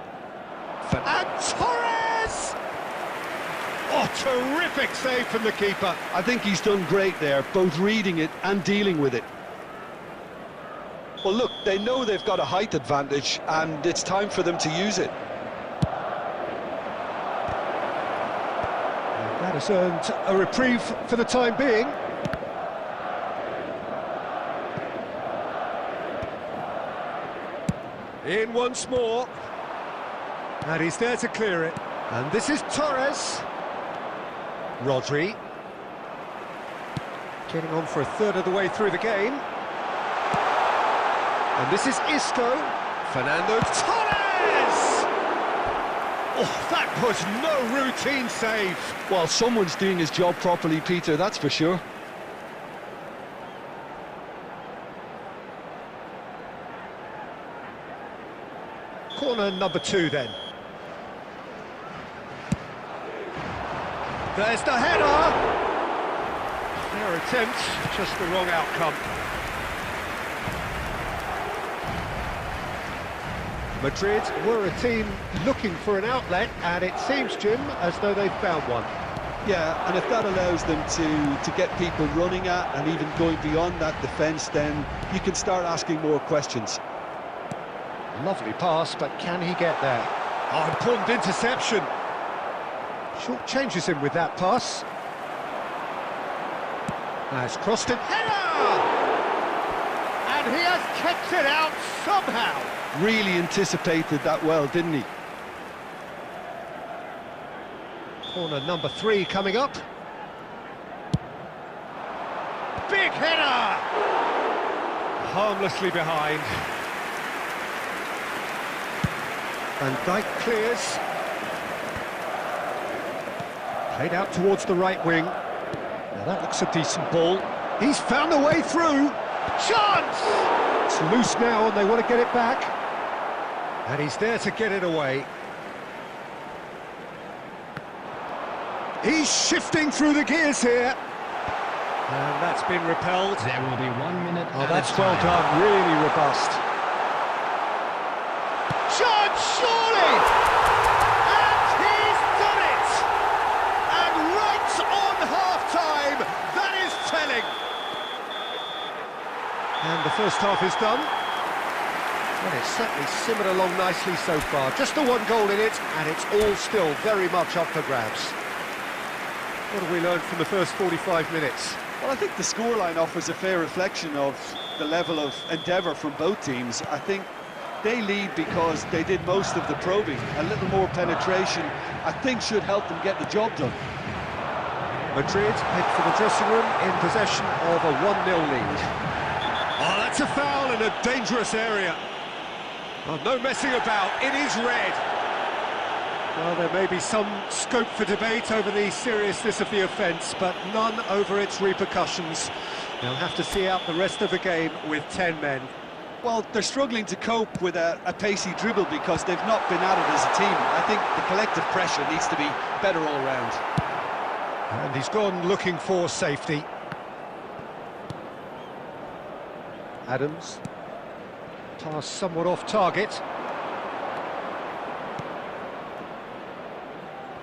And Torres! Oh, terrific save from the keeper. I think he's done great there, both reading it and dealing with it. Well, look, they know they've got a height advantage, and it's time for them to use it. And that has earned a reprieve for the time being. In once more. And he's there to clear it. And this is Torres. Rodri. Getting on for a third of the way through the game. And this is Isco. Fernando Torres! Oh, that was no routine save. Well, someone's doing his job properly, Peter, that's for sure. Corner number 2 then. There's the header! Their attempt, just the wrong outcome. Madrid were a team looking for an outlet, and it seems, Jim, as though they've found one. Yeah, and if that allows them to get people running at and even going beyond that defence, then you can start asking more questions. Lovely pass, but can he get there? Oh, important interception. Short changes him with that pass. Has crossed it. Header! And he has kept it out somehow. Really anticipated that well, didn't he? Corner number 3 coming up. Big header! Harmlessly behind. Van Dijk clears. Played out towards the right wing. Now that looks a decent ball. He's found a way through. Chance! It's loose now and they want to get it back. And he's there to get it away. He's shifting through the gears here. And that's been repelled. There will be 1 minute. Oh, that's well done, really robust. Chance, surely! And he's done it! And right on half-time, that is telling. And the first half is done. Well, it's certainly simmered along nicely so far. Just the one goal in it, and it's all still very much up for grabs. What have we learned from the first 45 minutes? Well, I think the scoreline offers a fair reflection of the level of endeavour from both teams. I think they lead because they did most of the probing. A little more penetration, I think, should help them get the job done. Madrid head for the dressing room in possession of a 1-0 lead. Oh, that's a foul in a dangerous area. Oh, no messing about, it is red. Well, there may be some scope for debate over the seriousness of the offence, but none over its repercussions. They'll have to see out the rest of the game with 10 men. Well, they're struggling to cope with a pacey dribble because they've not been at it as a team. I think the collective pressure needs to be better all round. And he's gone looking for safety. Adams. Pass somewhat off target.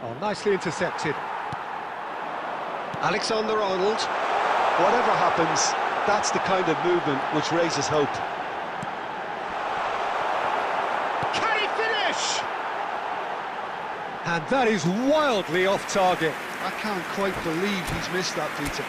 Oh, nicely intercepted. Alexander-Arnold. Whatever happens, that's the kind of movement which raises hope. Can he finish? And that is wildly off target. I can't quite believe he's missed that, Peter.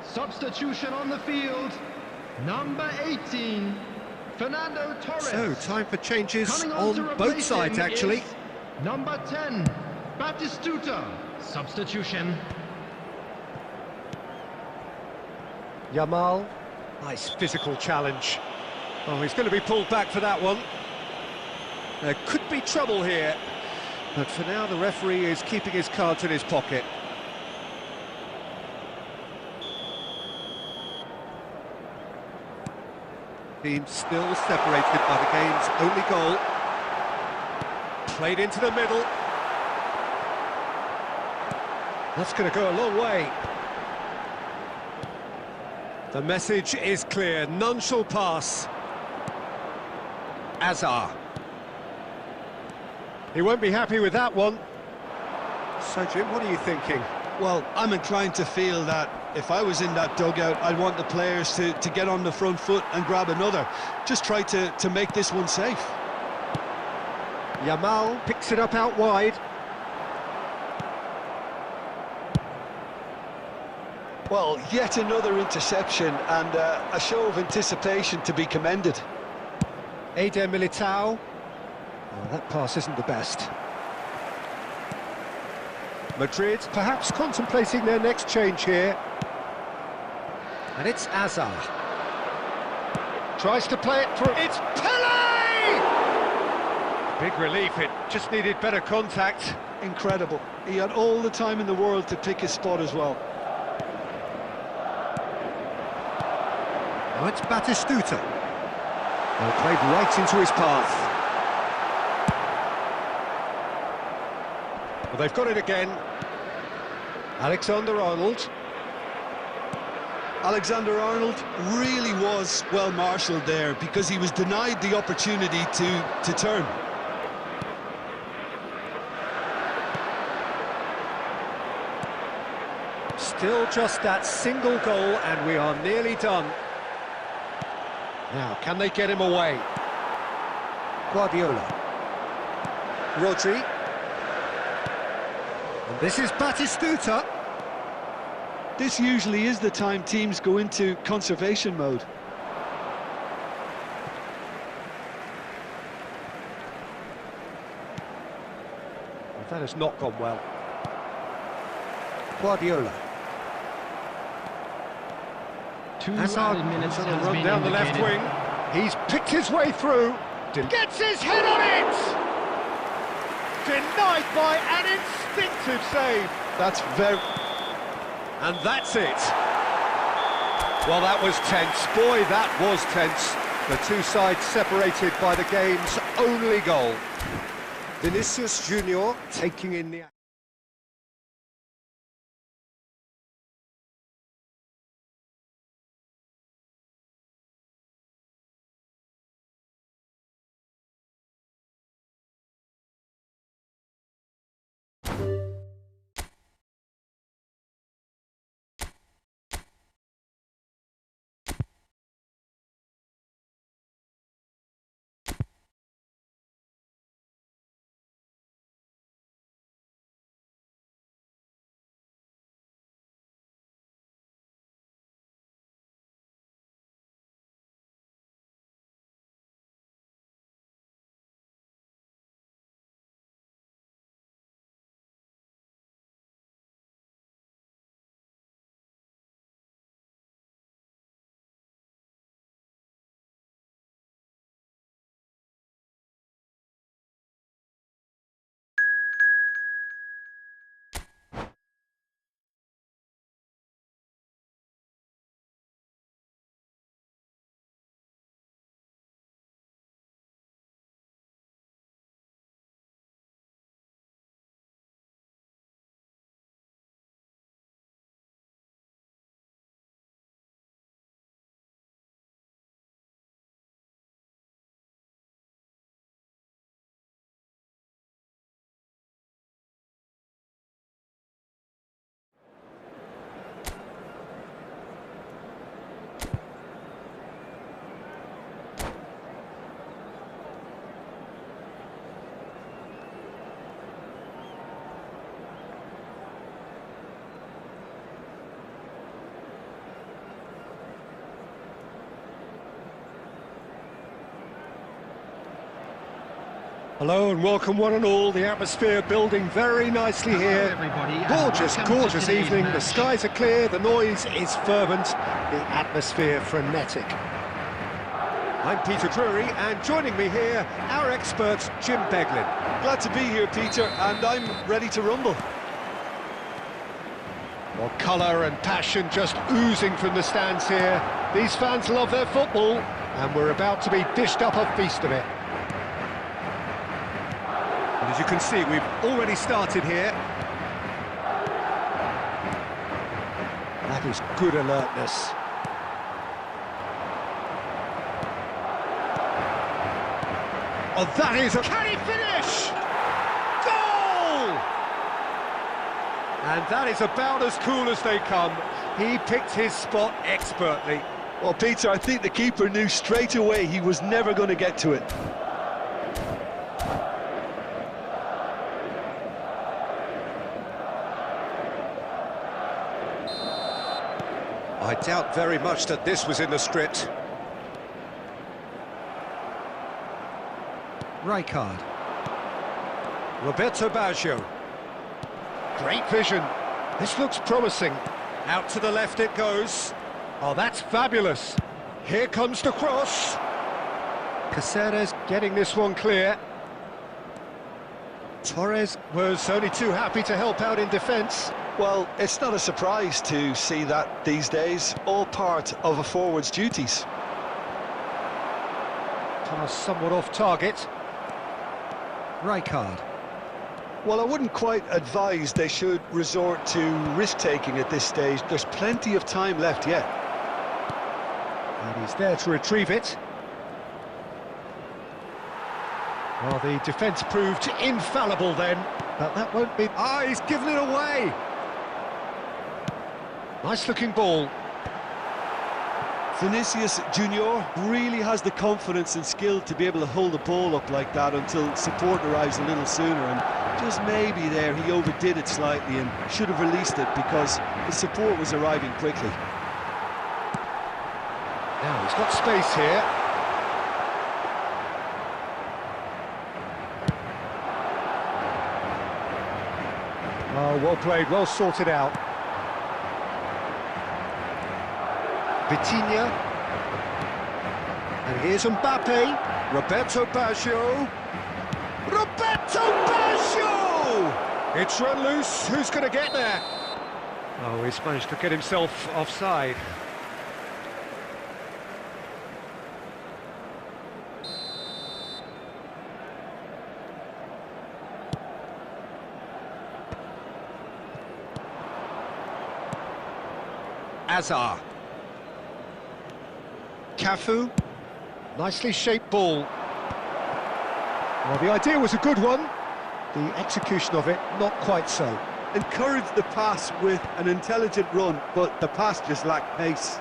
Substitution on the field, number 18, Fernando Torres. So, time for changes Coming on to both replace sides, him actually. is number 10, Batistuta. Substitution. Yamal. Nice physical challenge. Oh, he's going to be pulled back for that one. There could be trouble here. But for now, the referee is keeping his cards in his pocket. Team still separated by the game's only goal. Played into the middle. That's going to go a long way. The message is clear, none shall pass. Azar. He won't be happy with that one. So, Jim, what are you thinking? Well, I'm inclined to feel that if I was in that dugout, I'd want the players to get on the front foot and grab another. Just try to make this one safe. Yamal picks it up out wide. Well, yet another interception and a show of anticipation to be commended. Eder Militao. Oh, that pass isn't the best. Madrid perhaps contemplating their next change here. And it's Azar. Tries to play it through. It's Pele! Big relief, it just needed better contact. Incredible. He had all the time in the world to pick his spot as well. Now it's Batistuta. Well, played right into his path. Well, they've got it again. Alexander-Arnold. Alexander-Arnold really was well marshalled there because he was denied the opportunity to turn. Still just that single goal and we are nearly done. Now, can they get him away? Guardiola. Rodri. And this is Batistuta. This usually is the time teams go into conservation mode. Well, that has not gone well. Guardiola. Hazard minutes on a has run been down the left indicated. wing. He's picked his way through. Gets his head on it! Denied by an instinctive save. That's very... And that's it. Well, that was tense. Boy, that was tense. The two sides separated by the game's only goal. Vinicius Junior taking in the... Hello and welcome one and all. The atmosphere building very nicely here. Everybody, Gorgeous, gorgeous evening. The skies are clear, the noise is fervent, the atmosphere frenetic. I'm Peter Drury, and joining me here, our expert Jim Beglin. Glad to be here, Peter, and I'm ready to rumble. Well, colour and passion just oozing from the stands here. These fans love their football, and we're about to be dished up a feast of it. And as you can see, we've already started here. That is good alertness. Oh, that is a... Can he finish? Goal! And that is about as cool as they come. He picked his spot expertly. Well, Peter, I think the keeper knew straight away he was never going to get to it. I doubt very much that this was in the script. Rijkaard. Roberto Baggio. Great vision. This looks promising. Out to the left it goes. Oh, that's fabulous. Here comes the cross. Caceres getting this one clear. Torres was only too happy to help out in defence. Well, it's not a surprise to see that these days, all part of a forward's duties. Pass somewhat off target. Rijkaard. Well, I wouldn't quite advise they should resort to risk-taking at this stage. There's plenty of time left yet. And he's there to retrieve it. Well, the defence proved infallible then, but that won't be... Ah, he's given it away! Nice-looking ball. Vinicius Junior really has the confidence and skill to be able to hold the ball up like that until support arrives a little sooner, and just maybe there he overdid it slightly and should have released it because the support was arriving quickly. Now he's got space here. Oh, well played, well sorted out. Vitinha. And here's Mbappe. Roberto Baggio. Roberto Baggio! It's run loose. Who's going to get there? Oh, he's managed to get himself offside. Azar. Cafu. Nicely shaped ball. Well, the idea was a good one. The execution of it, not quite so. Encouraged the pass with an intelligent run, but the pass just lacked pace.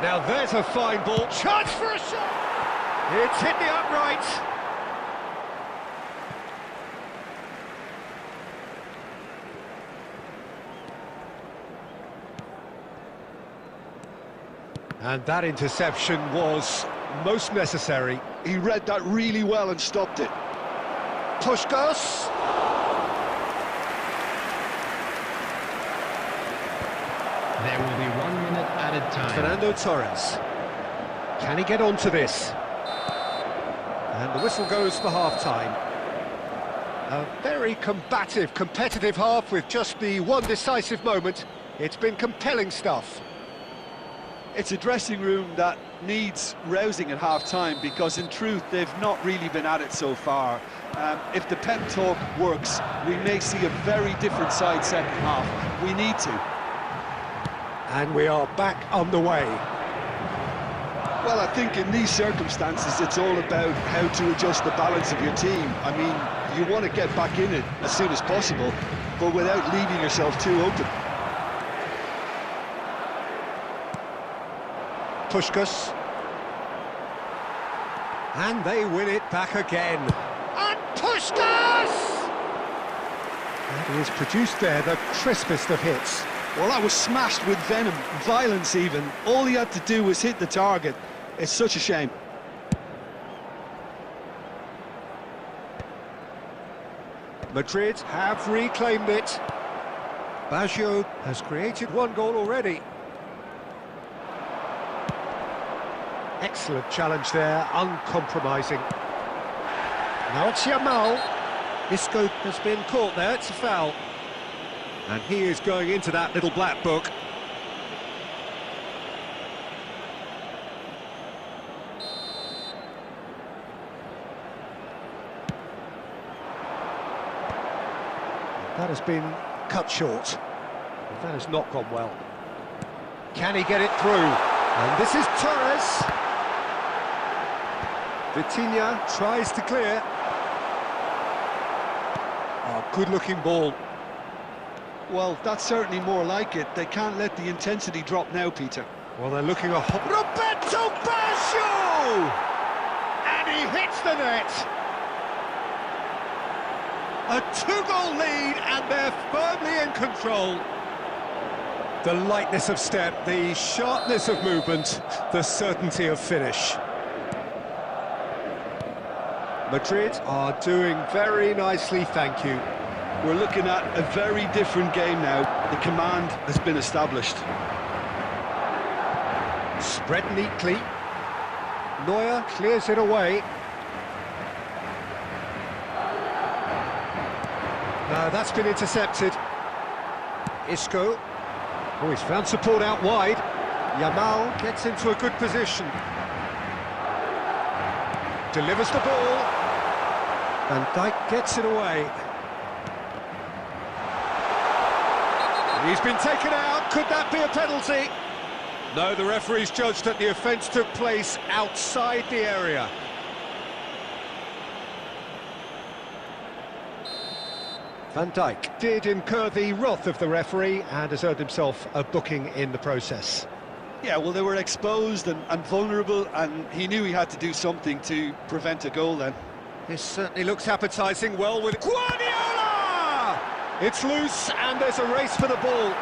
Now there's a fine ball. Chance for a shot! It's hit the uprights. And that interception was most necessary. He read that really well and stopped it. Puskás. There will be 1 minute added time. Fernando Torres. Can he get onto this? And the whistle goes for half-time. A very combative, competitive half with just the one decisive moment. It's been compelling stuff. It's a dressing room that needs rousing at half-time because, in truth, they've not really been at it so far. If the pep talk works, we may see a very different side second half. We need to. And we are back on the way. Well, I think in these circumstances, it's all about how to adjust the balance of your team. I mean, you want to get back in it as soon as possible, but without leaving yourself too open. Puskás. And they win it back again. And Puskás! And he has produced there the crispest of hits. Well, that was smashed with venom, violence even. All he had to do was hit the target. It's such a shame. Madrid have reclaimed it. Baggio has created one goal already. Excellent challenge there, uncompromising. Now it's Yamal. Isco has been caught there, it's a foul. And he is going into that little black book. That has been cut short. That has not gone well. Can he get it through? And this is Torres. Vitinha tries to clear. Oh, good-looking ball. Well, that's certainly more like it. They can't let the intensity drop now, Peter. Well, they're looking a hot... Roberto Baggio! And he hits the net. A two-goal lead, and they're firmly in control. The lightness of step, the sharpness of movement, the certainty of finish. Madrid are doing very nicely, thank you. We're looking at a very different game now. The command has been established. Spread neatly. Neuer clears it away. That's been intercepted. Isco. Oh, he's found support out wide. Yamal gets into a good position. Delivers the ball. Van Dijk gets it away. He's been taken out. Could that be a penalty? No, the referee's judged that the offence took place outside the area. Van Dijk did incur the wrath of the referee and has earned himself a booking in the process. Yeah, well, they were exposed and vulnerable, and he knew he had to do something to prevent a goal then. This certainly looks appetising. Well with Guardiola! It's loose and there's a race for the ball.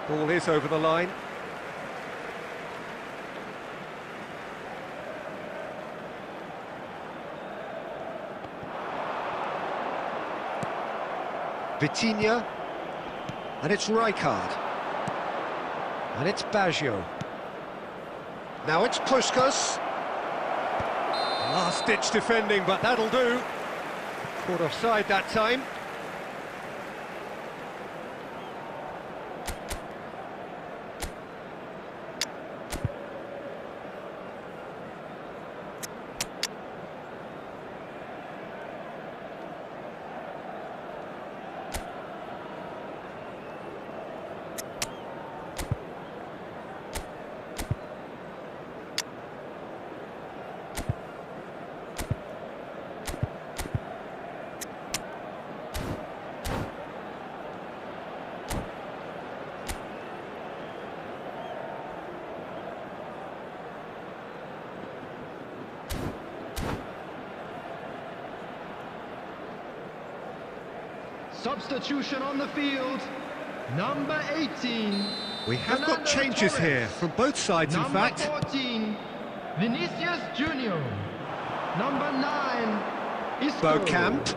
Ball is over the line. Vitinha, and it's Rijkaard, and it's Baggio. Now it's Puskás. Last-ditch defending, but that'll do. Caught offside that time. Substitution on the field. Number 18. We have got changes Torres. here from both sides, in Number fact. 14. Vinicius Junior. Number 9. Isco. Beaucamp.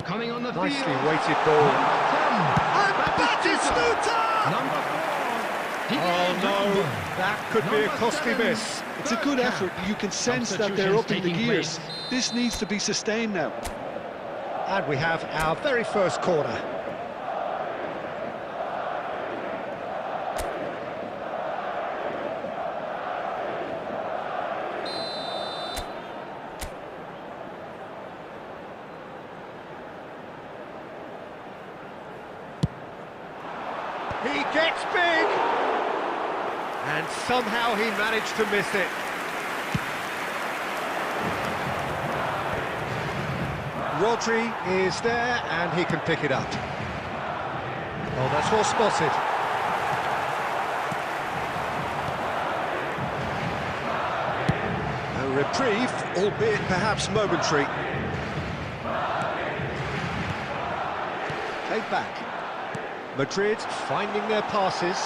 Coming on the Nicely field. weighted ball. Number 10. And Batistuta! Number 4. Oh no, that could be a costly miss. It's a good effort. You can sense that they're up in the gears. This needs to be sustained now. And we have our very first corner. He gets big! And somehow he managed to miss it. Rodri is there and he can pick it up. Oh, that's well spotted. A reprieve, albeit perhaps momentary. Played back. Madrid finding their passes.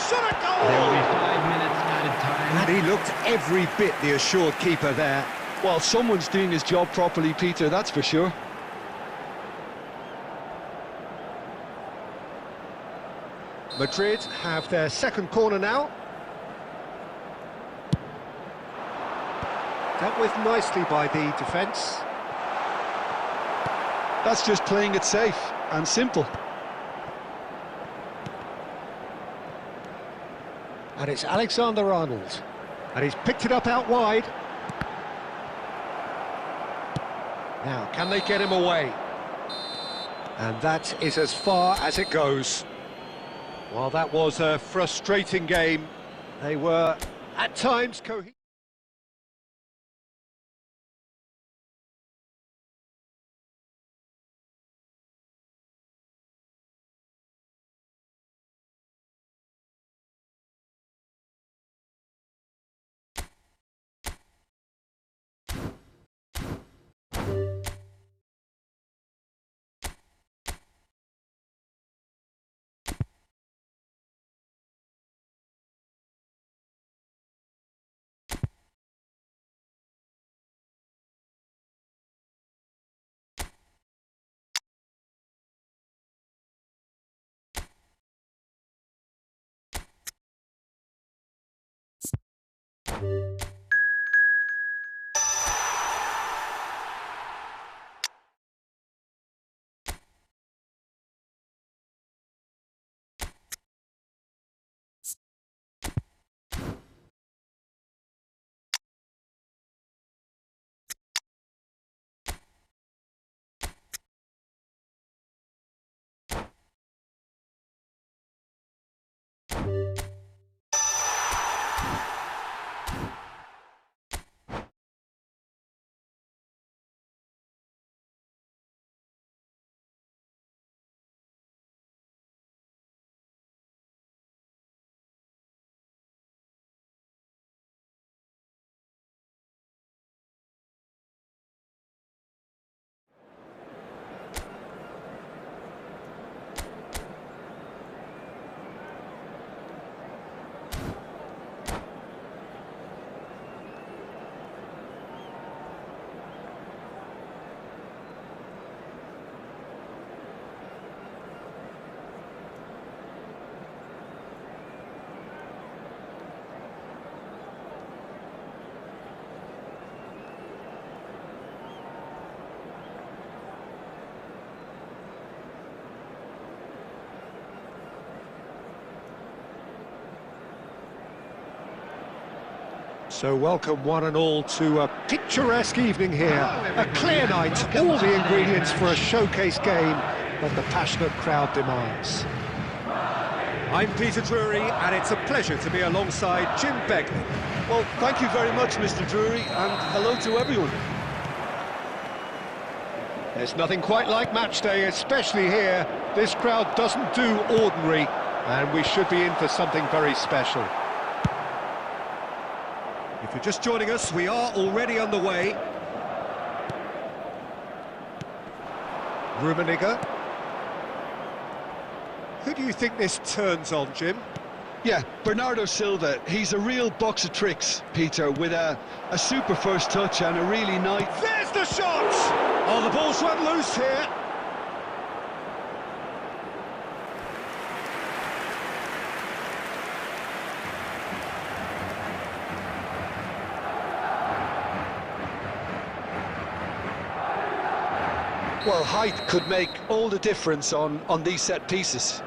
Shot a goal! There will be 5 minutes added time. And he looked every bit the assured keeper there. Well, someone's doing his job properly, Peter, that's for sure. Madrid have their second corner now. Dealt with nicely by the defence. That's just playing it safe and simple. And it's Alexander-Arnold. And he's picked it up out wide. Now, can they get him away? And that is as far as it goes. Well, that was a frustrating game. They were, at times, cohesive. So welcome one and all to a picturesque evening here. A clear night, all the ingredients for a showcase game that the passionate crowd demands. I'm Peter Drury, and it's a pleasure to be alongside Jim Begley. Well, thank you very much, Mr. Drury, and hello to everyone. There's nothing quite like match day, especially here. This crowd doesn't do ordinary, and we should be in for something very special. If you're just joining us, we are already underway. Rummenigge. Who do you think this turns on, Jim? Yeah, Bernardo Silva, he's a real box of tricks, Peter, with a super first touch and a really nice... There's the shot! Oh, the ball's run loose here. Well, height could make all the difference on these set pieces.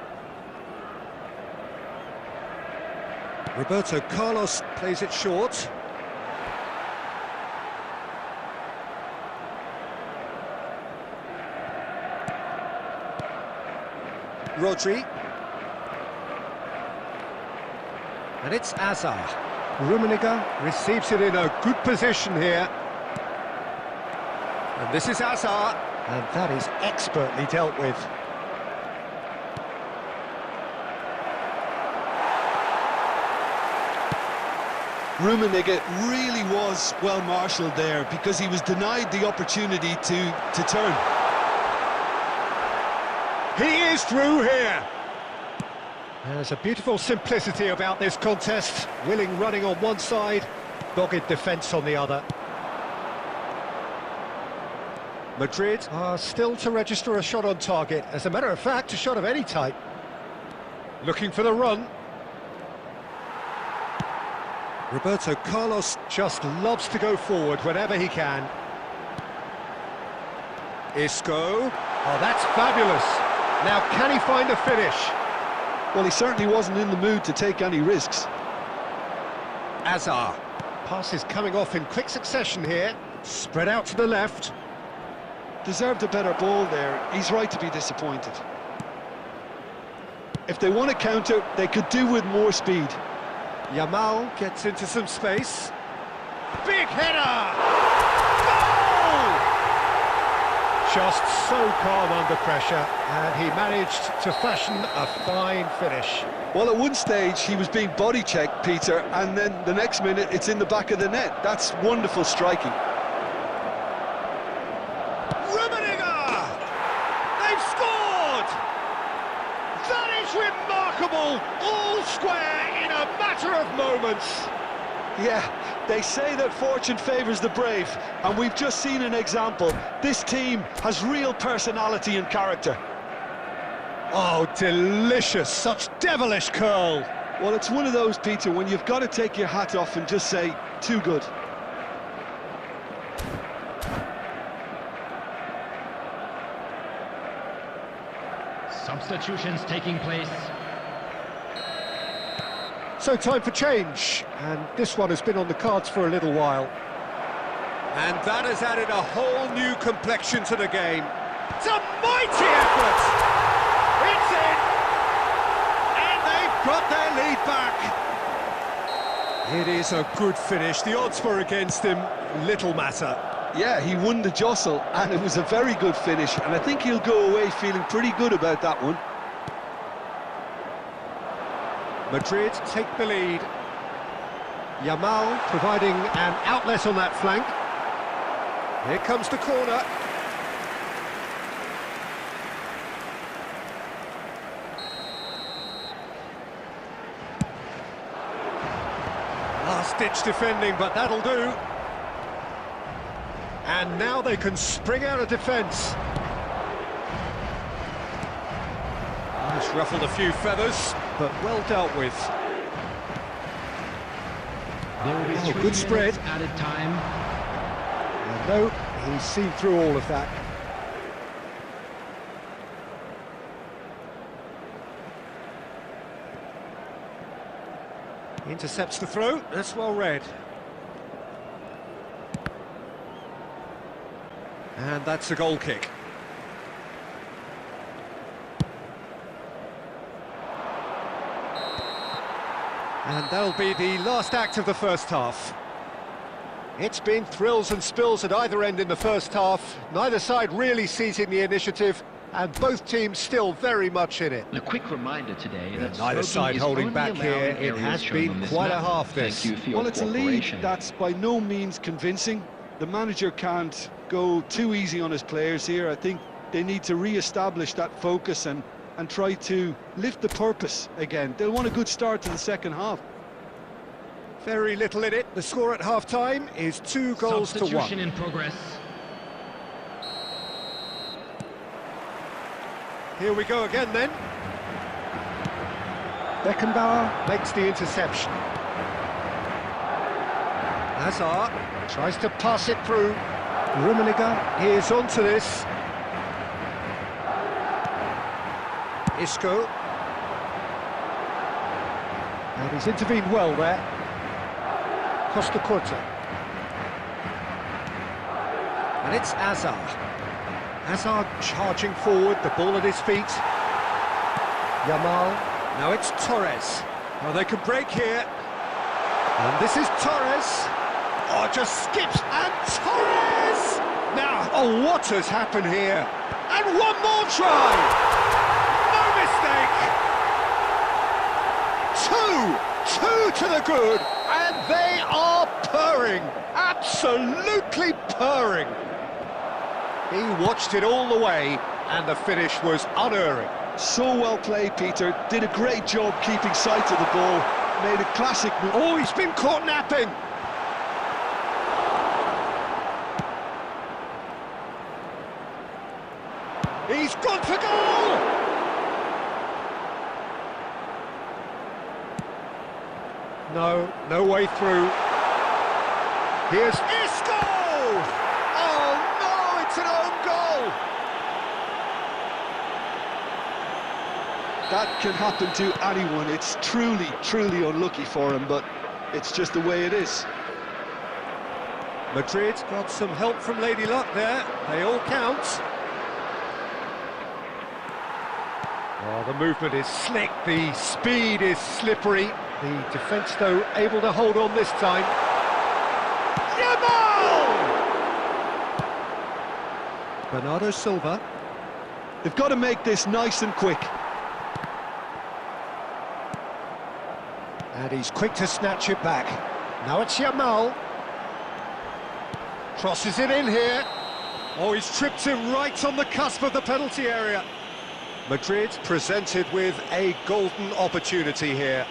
Roberto Carlos plays it short. Rodri. And it's Azar. Rummenigge receives it in a good position here. And this is Azar. And that is expertly dealt with. Rummenigge really was well marshalled there because he was denied the opportunity to turn. He is through here. There's a beautiful simplicity about this contest. Willing running on one side, dogged defence on the other. Madrid are still to register a shot on target. As a matter of fact, a shot of any type. Looking for the run. Roberto Carlos just loves to go forward whenever he can. Isco. Oh, that's fabulous. Now, can he find a finish? Well, he certainly wasn't in the mood to take any risks. Azar. Pass is coming off in quick succession here. Spread out to the left. Deserved a better ball there. He's right to be disappointed. If they want to counter, they could do with more speed. Yamal gets into some space. Big header! Goal! Just so calm under pressure, and he managed to fashion a fine finish. Well, at one stage, he was being body-checked, Peter, and then the next minute, it's in the back of the net. That's wonderful striking. Remarkable, all square in a matter of moments. Yeah, they say that fortune favours the brave, and we've just seen an example. This team has real personality and character. Oh, delicious, such devilish curl. Well, it's one of those, Peter, when you've got to take your hat off and just say, too good. Substitutions taking place. So time for change, and this one has been on the cards for a little while. And that has added a whole new complexion to the game. It's a mighty effort! It's in! And they've got their lead back. It is a good finish. The odds were against him, little matter. Yeah, he won the jostle, and it was a very good finish, and I think he'll go away feeling pretty good about that one. Madrid take the lead. Yamal providing an outlet on that flank. Here comes the corner. Last-ditch defending, but that'll do. And now they can spring out of defence. Just ruffled a few feathers, but well dealt with. There will be 3 good spread. added time. And no, he's seen through all of that. Intercepts the throw, that's well read. And that's a goal kick. And that'll be the last act of the first half. It's been thrills and spills at either end in the first half. Neither side really seizing the initiative, and both teams still very much in it. A quick reminder today that neither side holding back here. It has been quite a half this. Well, it's a lead that's by no means convincing. The manager can't go too easy on his players here. I think they need to re-establish that focus and and try to lift the purpose again. They'll want a good start to the second half. Very little in it. The score at half-time is 2 goals to 1. Substitution in progress. Here we go again then. Beckenbauer makes the interception. Hazard tries to pass it through. Rummenigge is onto this. Isco. And he's intervened well there. Costa Curta. And it's Hazard. Hazard charging forward, the ball at his feet. Yamal. Now it's Torres. Well, they can break here. And this is Torres. Oh, just skips. And Torres! Now, oh, what has happened here? And one more try! No mistake! Two to the good. And they are purring. Absolutely purring. He watched it all the way, and the finish was unerring. So well played, Peter. Did a great job keeping sight of the ball. Made a classic move. Oh, he's been caught napping. He's gone for goal! No way through. Here's Isco! Oh no, it's an own goal! That can happen to anyone. It's truly unlucky for him, but it's just the way it is. Madrid got some help from Lady Luck there. They all count. Oh, the movement is slick, the speed is slippery. The defence, though, able to hold on this time. Yamal! Bernardo Silva. They've got to make this nice and quick. And he's quick to snatch it back. Now it's Yamal. Crosses it in here. Oh, he's tripped him right on the cusp of the penalty area. Madrid presented with a golden opportunity here.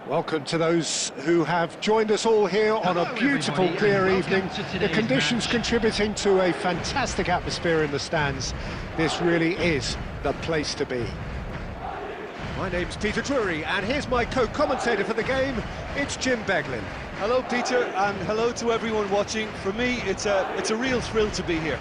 Welcome to those who have joined us all here on a beautiful, clear evening. The conditions contributing to a fantastic atmosphere in the stands. This really is the place to be. My name's Peter Drury, and here's my co-commentator for the game. It's Jim Beglin. Hello, Peter, and hello to everyone watching. For me, it's a real thrill to be here.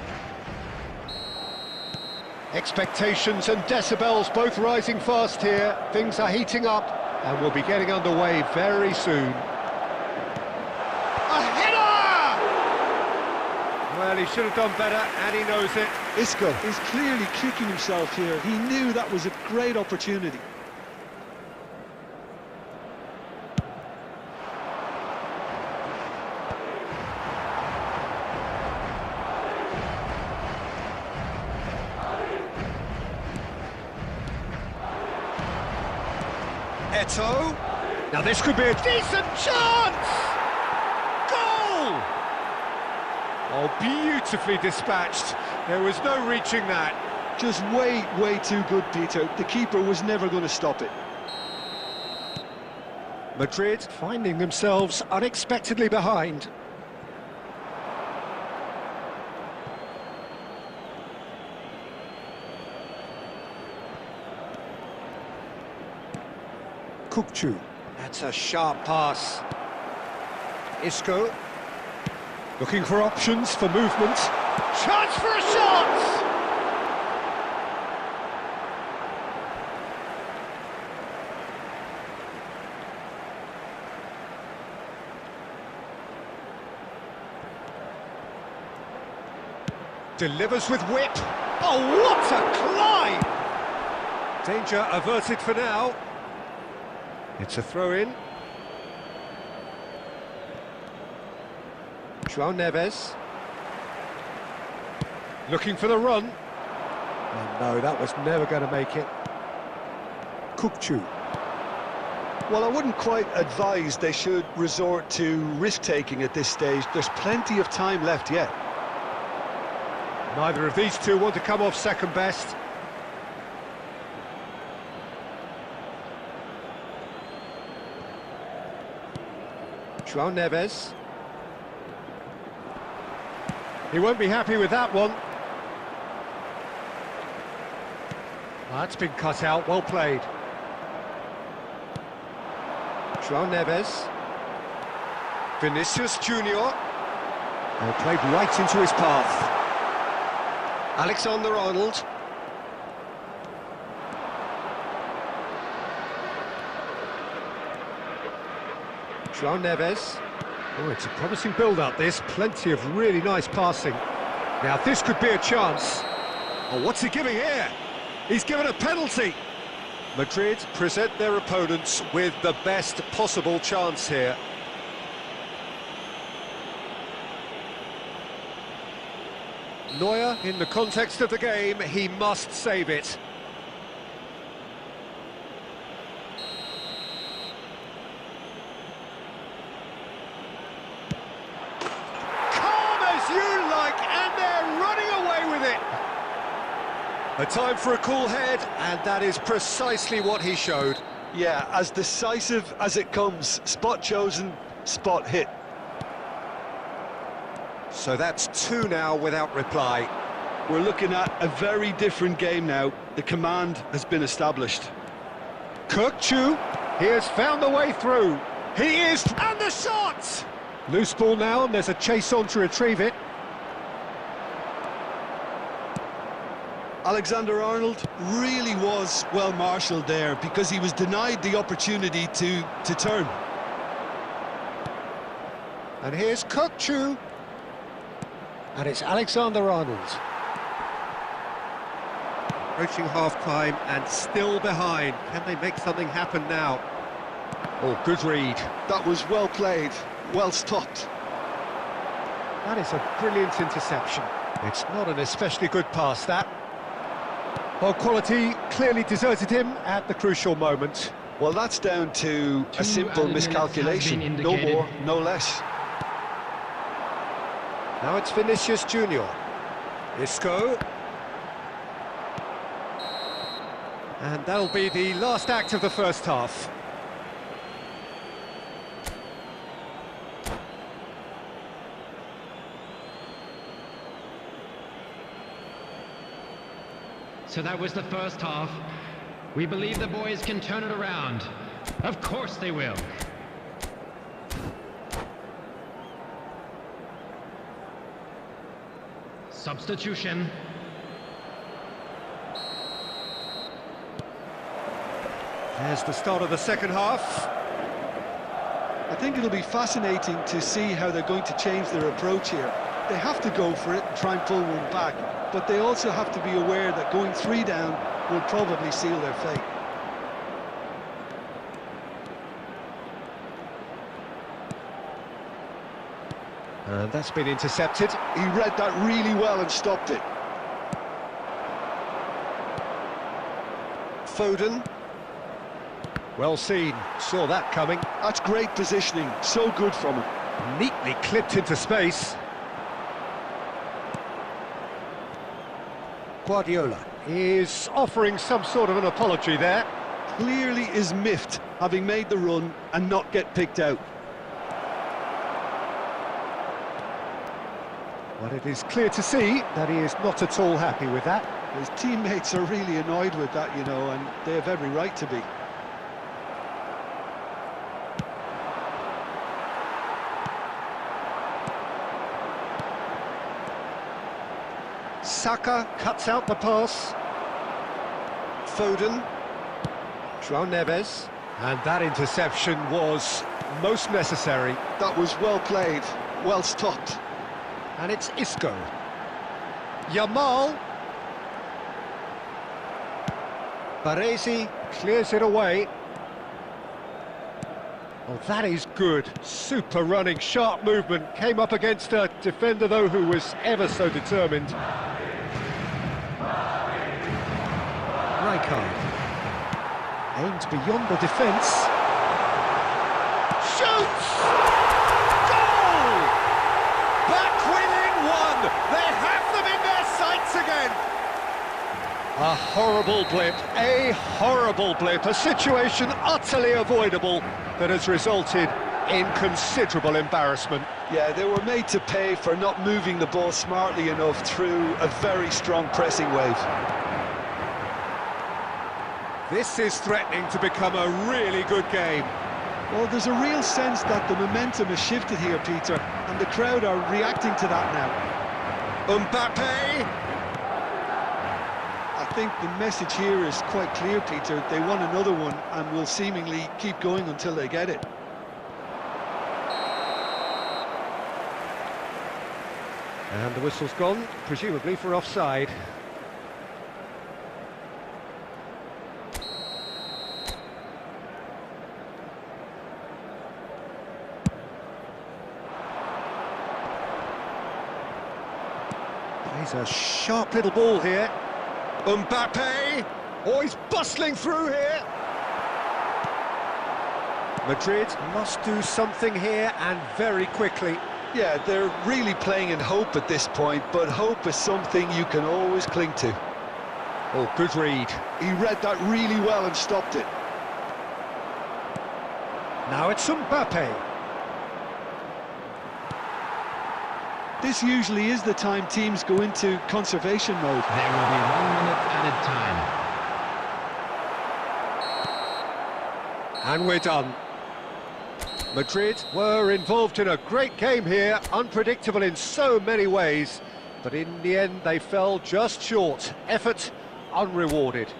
Expectations and decibels both rising fast here. Things are heating up, and we'll be getting underway very soon. A header! Well, he should have done better, and he knows it. Isco is clearly kicking himself here. He knew that was a great opportunity. Eto. Now this could be a decent chance! Goal! Oh, beautifully dispatched. There was no reaching that. Just way too good, Peter. The keeper was never going to stop it. Madrid finding themselves unexpectedly behind. Kukçu. That's a sharp pass. Isco. Looking for options for movement. Chance for a shot! Delivers with whip. Oh, what a climb! Danger averted for now. It's a throw-in. João Neves. Looking for the run. Oh, no, that was never going to make it. Kukçu. Well, I wouldn't quite advise they should resort to risk-taking at this stage. There's plenty of time left yet. Neither of these two want to come off second best. João Neves. He won't be happy with that one. That's been cut out, well played. João Neves. Vinicius Junior. Oh, played right into his path. Alexander-Arnold. João Neves. Oh, it's a promising build-up, this. Plenty of really nice passing. Now, this could be a chance. Oh, what's he giving here? He's given a penalty. Madrid present their opponents with the best possible chance here. Neuer, in the context of the game, he must save it. A time for a cool head, and that is precisely what he showed. Yeah, as decisive as it comes. Spot chosen, spot hit. So that's two now without reply. We're looking at a very different game now. The command has been established. Kukçu, he has found the way through. He is, and the shot! Loose ball now, and there's a chase on to retrieve it. Alexander-Arnold really was well marshalled there because he was denied the opportunity to turn. And here's Kukçu. And it's Alexander-Arnold. Approaching half-time and still behind. Can they make something happen now? Oh, good read. That was well played, well stopped. That is a brilliant interception. It's not an especially good pass, that. Well, quality clearly deserted him at the crucial moment. Well, that's down to a simple miscalculation. No more, no less. Now it's Vinicius Junior. Isco. And that'll be the last act of the first half. So that was the first half. We believe the boys can turn it around. Of course they will. Substitution. There's the start of the second half. I think it'll be fascinating to see how they're going to change their approach here. They have to go for it and try and pull one back, but they also have to be aware that going 3 down will probably seal their fate. And that's been intercepted. He read that really well and stopped it. Foden. Well seen, saw that coming. That's great positioning, so good from him. Neatly clipped into space. Guardiola is offering some sort of an apology there. Clearly is miffed, having made the run and not get picked out. But it is clear to see that he is not at all happy with that. His teammates are really annoyed with that, you know, and they have every right to be. Saka cuts out the pass. Foden. João Neves. And that interception was most necessary. That was well played, well stopped. And it's Isco. Yamal. Baresi clears it away. Oh, that is good. Super running, sharp movement. Came up against a defender, though, who was ever so determined. Rijkaard. Aimed beyond the defence. Shoots! Goal! Back within 1. They have them in their sights again. A horrible blip, a situation utterly avoidable that has resulted in considerable embarrassment. Yeah, they were made to pay for not moving the ball smartly enough through a very strong pressing wave. This is threatening to become a really good game. Well, there's a real sense that the momentum has shifted here, Peter, and the crowd are reacting to that now. Mbappe! I think the message here is quite clear, Peter. They want another one and will seemingly keep going until they get it. And the whistle's gone, presumably for offside. Plays a sharp little ball here. Mbappe! Oh, he's bustling through here! Madrid must do something here, and very quickly. Yeah, they're really playing in hope at this point, but hope is something you can always cling to. Oh, good read. He read that really well and stopped it. Now it's Mbappe. This usually is the time teams go into conservation mode. There will be 1 minute added time. And we're done. Madrid were involved in a great game here, unpredictable in so many ways, but in the end they fell just short. Effort unrewarded.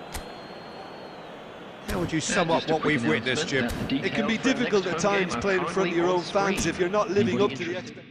How would you sum up what we've witnessed, Jim? It can be difficult at times playing in front of your own fans if you're not living up to the expectations.